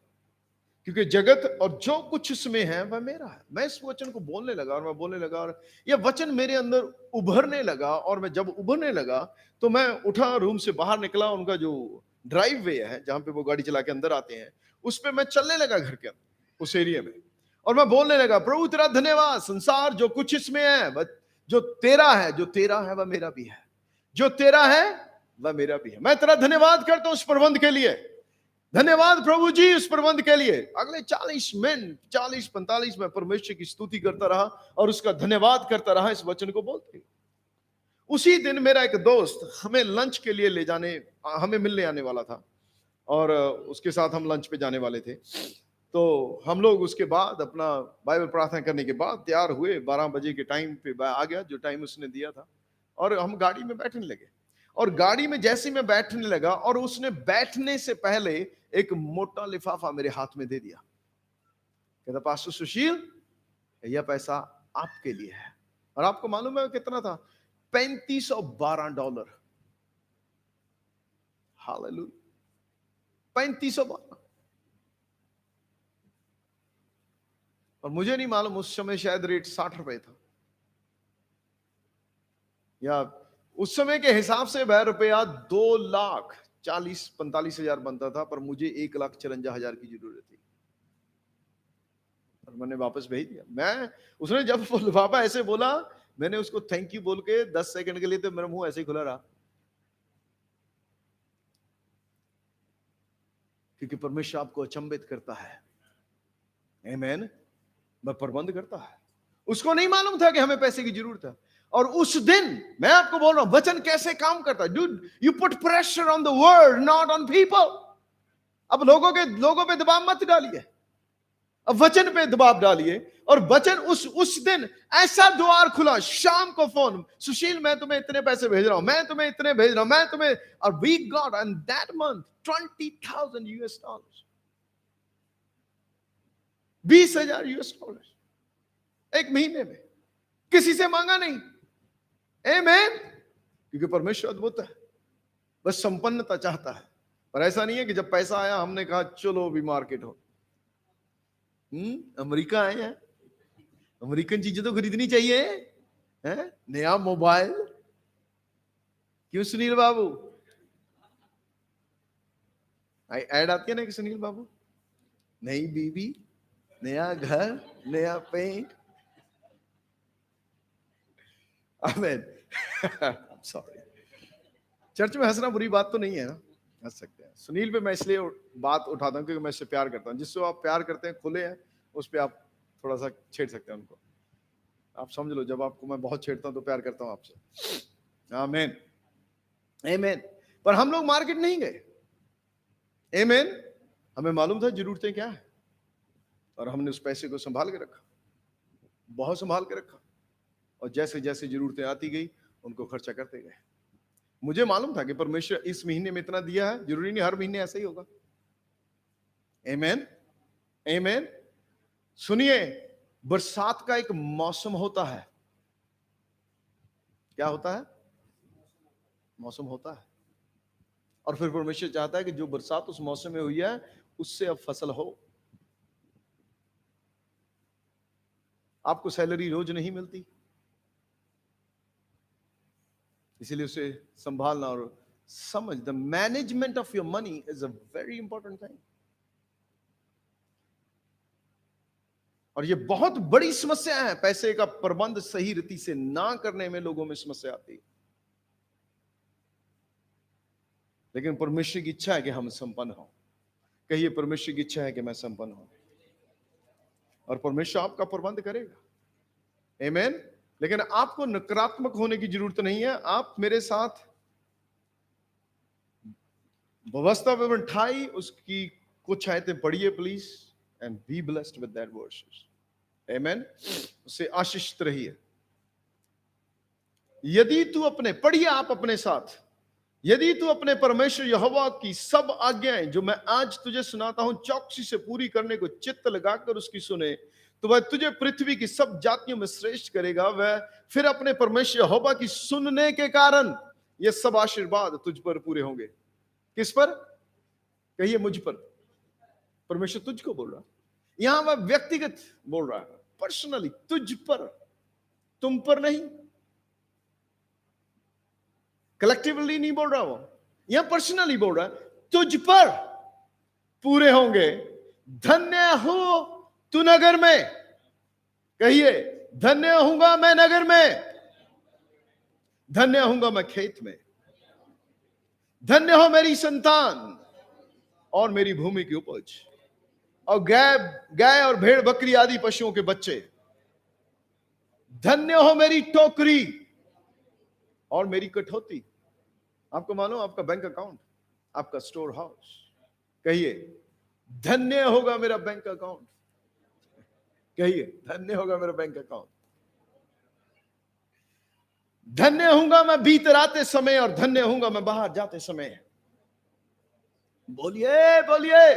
क्योंकि जगत और जो कुछ इसमें है वह मेरा है। मैं इस वचन को बोलने लगा और मैं बोलने लगा और यह वचन मेरे अंदर उभरने लगा। और मैं जब उभरने लगा तो मैं उठा, रूम से बाहर निकला, उनका जो ड्राइव वे है जहां पे वो गाड़ी चला के अंदर आते हैं, उस पर मैं चलने लगा घर के अंदर, उस एरिया में। और मैं बोलने लगा, प्रभु तेरा धन्यवाद, संसार जो कुछ इसमें है, जो तेरा है, जो तेरा है वह मेरा भी है, जो तेरा है वह मेरा भी है। मैं तेरा धन्यवाद करता हूं उस प्रबंध के लिए। धन्यवाद प्रभु जी उस प्रबंध के लिए। अगले 40 मिनट, 40-45 में परमेश्वर की स्तुति करता रहा और उसका धन्यवाद करता रहा इस वचन को बोलते। उसी दिन मेरा एक दोस्त हमें लंच के लिए हमें मिलने आने वाला था और उसके साथ हम लंच पे जाने वाले थे। तो हम लोग उसके बाद अपना बाइबल प्रार्थना करने के बाद तैयार हुए, 12 बजे के टाइम पे आ गया जो टाइम उसने दिया था, और हम गाड़ी में बैठने लगे। और गाड़ी में जैसे मैं बैठने लगा और उसने बैठने से पहले एक मोटा लिफाफा मेरे हाथ में दे दिया। कहता, पास्टर सुशील, यह पैसा आपके लिए है। और आपको मालूम है कितना था? $3512। हालेलुया, 3512। और मुझे नहीं मालूम, उस समय शायद रेट 60 रुपए था, या उस समय के हिसाब से वह रुपया 2,40,45,000 बनता था, पर मुझे 1,54,000 की जरूरत थी और मैंने वापस भेज दिया। उसने जब लिफाफा ऐसे बोला, मैंने उसको थैंक यू बोल के 10 सेकंड के लिए तो मेरा मुंह ऐसे ही खुला रहा, क्योंकि परमेश्वर आपको अचंभित करता है। आमीन। वह प्रबंध करता है। उसको नहीं मालूम था कि हमें पैसे की जरूरत है। और उस दिन मैं आपको बोल रहा हूं वचन कैसे काम करता है। Dude, you put pressure on the word, not on people. अब लोगों पे दबाव मत डालिए, अब वचन पे दबाव डालिए। और वचन उस दिन ऐसा द्वार खुला, शाम को फोन, सुशील मैं तुम्हें इतने पैसे भेज रहा हूं, मैं तुम्हें इतने भेज रहा हूं, मैं तुम्हें। और we got and that month $20,000, $20,000 एक महीने में, किसी से मांगा नहीं। आमीन। क्योंकि परमेश्वर अद्भुत है, बस संपन्नता चाहता है। पर ऐसा नहीं है कि जब पैसा आया हमने कहा चलो भी मार्केट हो। अमेरिका आए हैं, अमेरिकन चीजें तो खरीदनी चाहिए, है? नया मोबाइल, क्यों सुनील बाबू? ऐड आती है ना कि सुनील बाबू, नई बीबी, नया घर, नया पेंट। आमीन। सॉरी, चर्च में हंसना बुरी बात तो नहीं है ना, हंस सकते हैं। सुनील पे मैं इसलिए बात उठाता हूं क्योंकि मैं इससे प्यार करता हूं। जिससे आप प्यार करते हैं, खुले हैं, उस पर आप थोड़ा सा छेड़ सकते हैं उनको। आप समझ लो, जब आपको मैं बहुत छेड़ता हूं तो प्यार करता हूं आपसे। आमीन, आमीन। पर हम लोग मार्केट नहीं गए। आमीन। हमें मालूम था जरूरतें क्या है और हमने उस पैसे को संभाल के रखा, बहुत संभाल के रखा। और जैसे जैसे जरूरतें आती गई उनको खर्चा करते गए। मुझे मालूम था कि परमेश्वर इस महीने में इतना दिया है, जरूरी नहीं हर महीने ऐसा ही होगा। आमीन, आमीन। सुनिए, बरसात का एक मौसम होता है। क्या होता है? मौसम होता है। और फिर परमेश्वर चाहता है कि जो बरसात उस मौसम में हुई है उससे अब फसल हो। आपको सैलरी रोज नहीं मिलती, इसीलिए उसे संभालना और समझ, the management of your money is a very important thing. और ये बहुत बड़ी समस्या है, पैसे का प्रबंध सही रीति से ना करने में लोगों में समस्या आती है। लेकिन परमेश्वर की इच्छा है कि हम संपन्न हो। कहिए, परमेश्वर की इच्छा है कि मैं संपन्न हूं, और परमेश्वर आपका प्रबंध करेगा। आमीन। लेकिन आपको नकारात्मक होने की जरूरत नहीं है। आप मेरे साथ व्यवस्था में 28 उसकी कुछ आयतें पढ़िए please, and be blessed with that versus. आमीन। उससे आशीषित रहिए। यदि तू अपने, पढ़िए आप अपने साथ, यदि तू अपने परमेश्वर यहोवा की सब आज्ञाएं जो मैं आज तुझे सुनाता हूं चौकसी से पूरी करने को चित्त लगाकर उसकी सुने, तो वह तुझे पृथ्वी की सब जातियों में श्रेष्ठ करेगा। वह फिर अपने परमेश्वर यहोवा की सुनने के कारण ये सब आशीर्वाद तुझ पर पूरे होंगे। किस पर? कहिए मुझ पर। परमेश्वर तुझको बोल रहा है, यहां वह व्यक्तिगत बोल रहा है, पर्सनली तुझ पर, तुम पर नहीं, कलेक्टिवली नहीं बोल रहा, वो यहां पर्सनली बोल रहा है, तुझ पर पूरे होंगे। धन्य हो तू नगर में, कहिए धन्य होऊंगा मैं नगर में, धन्य होऊंगा मैं खेत में, धन्य हो मेरी संतान और मेरी भूमि की उपज, और गाय और भेड़ बकरी आदि पशुओं के बच्चे। धन्य हो मेरी टोकरी और मेरी कठौती। आपको मालूम आपका बैंक अकाउंट, आपका स्टोर हाउस, कहिए धन्य होगा मेरा बैंक अकाउंट, कहिए धन्य होगा मेरा बैंक अकाउंट। धन्य होऊंगा मैं भीतर आते समय और धन्य होऊंगा मैं बाहर जाते समय। बोलिए बोलिए,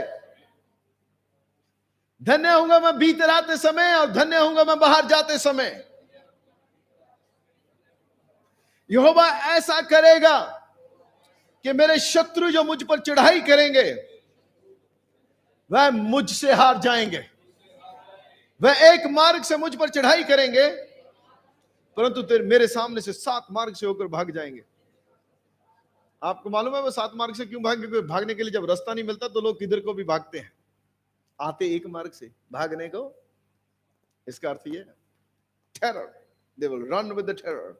धन्य होऊंगा मैं भीतर आते समय और धन्य होऊंगा मैं बाहर जाते समय। यहोवा ऐसा करेगा कि मेरे शत्रु जो मुझ पर चढ़ाई करेंगे वह मुझसे हार जाएंगे। वह एक मार्ग से मुझ पर चढ़ाई करेंगे परंतु मेरे सामने से 7 मार्ग से होकर भाग जाएंगे। आपको मालूम है वो 7 मार्ग से क्यों भागेंगे? क्योंकि भागने के लिए जब रास्ता नहीं मिलता तो लोग किधर को भी भागते हैं, आते एक मार्ग से भागने को। इसका अर्थ ये terror, they will run with the terror.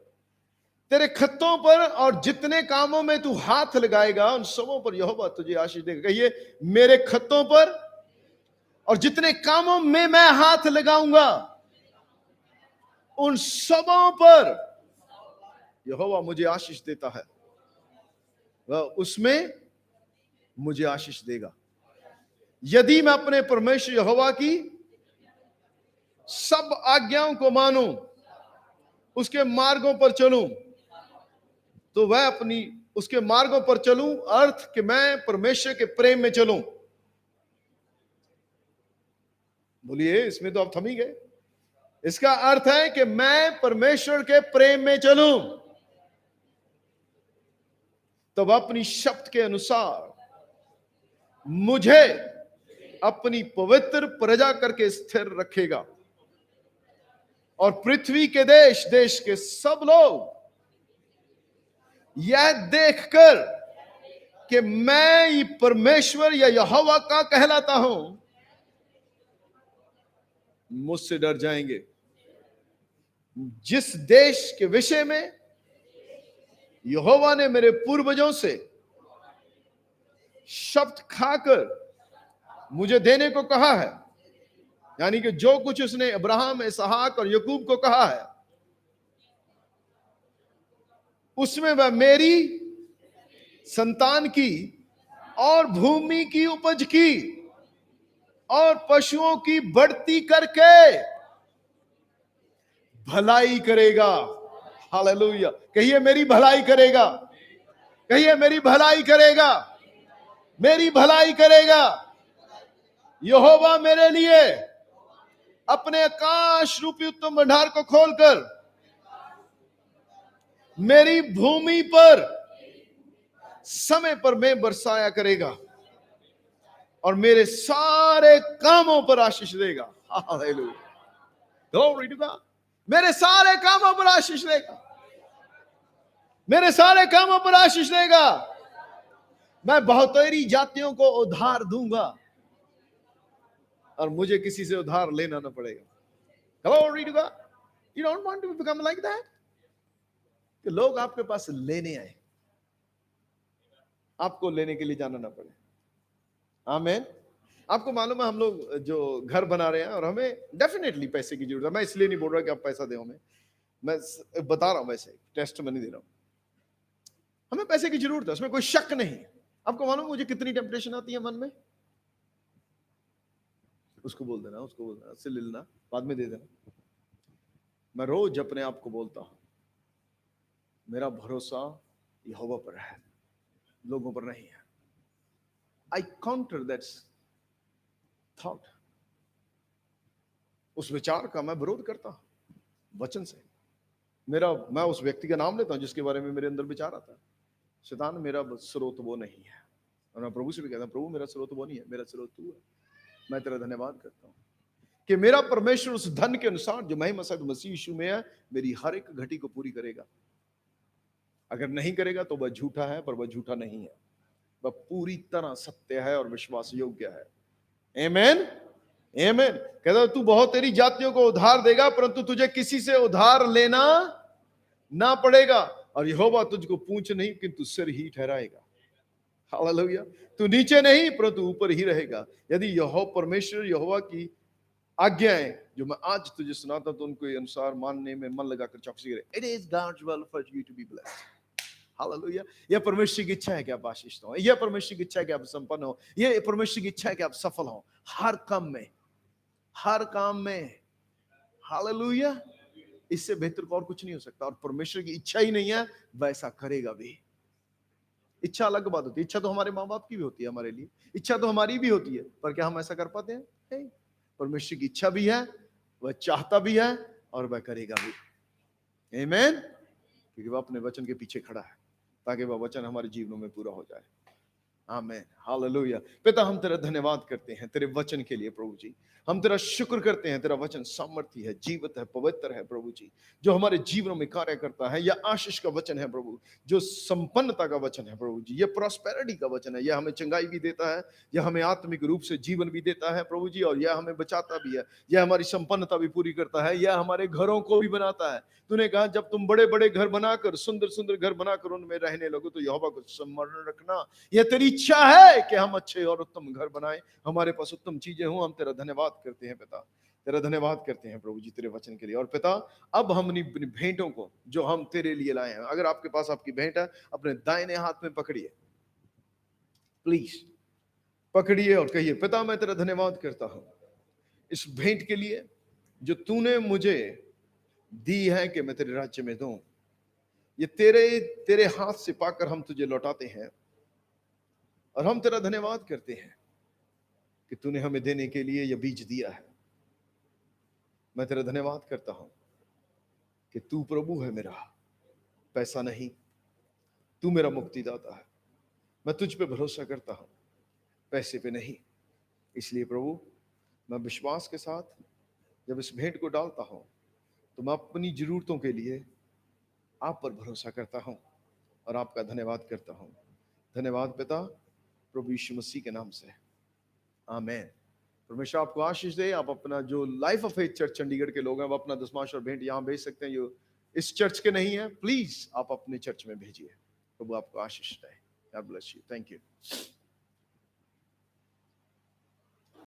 तेरे खत्तों पर और जितने कामों में तू हाथ लगाएगा उन सबों पर यहोवा तुझे आशीष देगा। कहिए मेरे खत्तों पर और जितने कामों में मैं हाथ लगाऊंगा उन सबों पर यहोवा मुझे आशीष देता है, वह उसमें मुझे आशीष देगा। यदि मैं अपने परमेश्वर यहोवा की सब आज्ञाओं को मानूं, उसके मार्गों पर चलूं, तो वह अपनी उसके मार्गों पर चलूं, अर्थ कि मैं परमेश्वर के प्रेम में चलूं। बोलिए, इसमें तो आप थम ही गए। इसका अर्थ है कि मैं परमेश्वर के प्रेम में चलूं, तब अपनी शब्द के अनुसार मुझे अपनी पवित्र प्रजा करके स्थिर रखेगा और पृथ्वी के देश देश के सब लोग यह देखकर कि मैं परमेश्वर या यहोवा का कहलाता हूं मुझसे डर जाएंगे। जिस देश के विषय में यहोवा ने मेरे पूर्वजों से शब्द खाकर मुझे देने को कहा है, यानी कि जो कुछ उसने अब्राहम, इसहाक और याकूब को कहा है, उसमें वह मेरी संतान की और भूमि की उपज की और पशुओं की बढ़ती करके भलाई करेगा। हालेलुया, कहिए मेरी भलाई करेगा, कहिए मेरी भलाई करेगा, मेरी भलाई करेगा। यहोवा मेरे लिए अपने आकाश रूपी उत्तम भंडार को खोलकर मेरी भूमि पर समय पर मैं बरसाया करेगा और मेरे सारे कामों पर आशीष देगा। हालेलुया, ग्लोरी टू गॉड। मेरे सारे कामों पर आशीष देगा, मेरे सारे कामों पर आशीष देगा। मैं बहुतेरी जातियों को उधार दूंगा और मुझे किसी से उधार लेना ना पड़ेगा। Glory to God. You don't want to become like that, कि लोग आपके पास लेने आए, आपको लेने के लिए जाना ना पड़े। आमीन। आपको मालूम है हम लोग जो घर बना रहे हैं और हमें डेफिनेटली पैसे की जरूरत है। मैं इसलिए नहीं बोल रहा कि आप पैसा दे हमें, मैं बता रहा हूं, वैसे टेस्ट में नहीं दे रहा हूं। हमें पैसे की जरूरत है, उसमें कोई शक नहीं। आपको मालूम मुझे कितनी टेम्पटेशन आती है मन में, उसको बोल देना, उसको बोल देना, उससे ले लेना, बाद में दे देना। मैं रोज अपने आप को बोलता हूं मेरा भरोसा यहोवा पर है, लोगों पर नहीं है। आई काउंटर दैट थॉट, उस विचार का मैं विरोध करता हूं वचन से। मैं उस व्यक्ति का नाम लेता हूं जिसके बारे में मेरे अंदर विचार आता है। शैतान मेरा स्रोत वो नहीं है, और मैं प्रभु से भी कहता हूं, प्रभु मेरा स्रोत वो नहीं है, मेरा स्रोत तू है। मैं तेरा धन्यवाद करता हूं कि मेरा परमेश्वर उस धन के अनुसार जो महिमा सहित मसीह यीशु में है, मेरी हर एक घटी को पूरी करेगा। अगर नहीं करेगा तो वह झूठा है, पर वह झूठा नहीं है, वह पूरी तरह सत्य है और विश्वास योग्य है। आमीन, आमीन। कहता तू बहुत तेरी जातियों को उधार देगा, परंतु तुझे किसी से उधार लेना ना पड़ेगा, और यहोवा तुझको पूंछ नहीं किंतु सिर ही ठहराएगा। हालेलुया। तू नीचे नहीं परंतु ऊपर ही रहेगा, यदि यहोवा परमेश्वर यहोवा की आज्ञाएं जो मैं आज तुझे सुनाता हूं तो उनको अनुसार मानने में मन लगाकर चौकसी करे। It is God's will for you to be blessed. हालेलुया। यह परमेश्वर की इच्छा है कि आप आशीषित हो, यह परमेश्वर की इच्छा है कि आप संपन्न हो, यह परमेश्वर की इच्छा है कि आप सफल हो हर काम में, हर काम में। हालेलुया। इससे बेहतर और कुछ नहीं हो सकता, और परमेश्वर की इच्छा ही नहीं है वैसा करेगा भी। इच्छा अलग बात होती है, इच्छा तो हमारे माँ बाप की भी होती है हमारे लिए, इच्छा तो हमारी भी होती है, पर क्या हम ऐसा कर पाते हैं? नहीं। परमेश्वर की इच्छा भी है, वह चाहता भी है और वह करेगा भी। आमीन। क्योंकि वह अपने वचन के पीछे खड़ा है ताकि वह वचन हमारे जीवनों में पूरा हो जाए। आमीन, हालेलुया। पिता हम तेरा धन्यवाद करते हैं तेरे वचन के लिए प्रभु जी। हम तेरा शुक्र करते हैं, तेरा वचन सामर्थ्य है, जीवित है, पवित्र है प्रभु जी, जो हमारे जीवनों में कार्य करता है। यह आशीष का वचन है प्रभु, जो संपन्नता का वचन है प्रभु जी। यह प्रॉस्पेरिटी का वचन है, यह हमें चंगाई भी देता है, यह हमें आत्मिक रूप से जीवन भी देता है प्रभु जी, और यह हमें बचाता भी है, यह हमारी संपन्नता भी पूरी करता है, यह हमारे घरों को भी बनाता है। तूने कहा जब तुम बड़े बड़े घर बनाकर, सुंदर सुंदर घर बनाकर उनमें रहने लगो तो यहोवा को स्मरण रखना। यह तेरी इच्छा है कि हम अच्छे और उत्तम घर बनाएं, हमारे पास उत्तम चीजें हों। हम तेरा धन्यवाद करते हैं पिता, तेरा धन्यवाद करते हैं प्रभु जी तेरे वचन के लिए। और पिता अब हम अपनी भेंटों को जो हम तेरे लिए लाए हैं, अगर आपके पास आपकी भेंट है अपने दाहिने हाथ में पकड़िए, प्लीज पकड़िए और कहिए, पिता मैं तेरा धन्यवाद करता हूं इस भेंट के लिए जो तूने मुझे दी है कि मैं तेरे राज्य में दूं। ये तेरे हाथ से पाकर हम तुझे लौटाते हैं, और हम तेरा धन्यवाद करते हैं कि तूने हमें देने के लिए यह बीज दिया है। मैं तेरा धन्यवाद करता हूं कि तू प्रभु है मेरा, पैसा नहीं। तू मेरा मुक्तिदाता है, मैं तुझ पे भरोसा करता हूं, पैसे पे नहीं। इसलिए प्रभु मैं विश्वास के साथ जब इस भेंट को डालता हूं तो मैं अपनी जरूरतों के लिए आप पर भरोसा करता हूं और आपका धन्यवाद करता हूं। धन्यवाद पिता, प्रभु यीशु मसीह के नाम से, आमीन। परमेश्वर आपको आशीष दे। आप अपना जो life of faith church Chandigarh के लोग हैं वो अपना दशमांश और भेंट यहाँ भेज सकते हैं। जो इस चर्च के नहीं है प्लीज आप अपने चर्च में भेजिए। प्रभु आपको आशीष दे। God bless you. Thank you.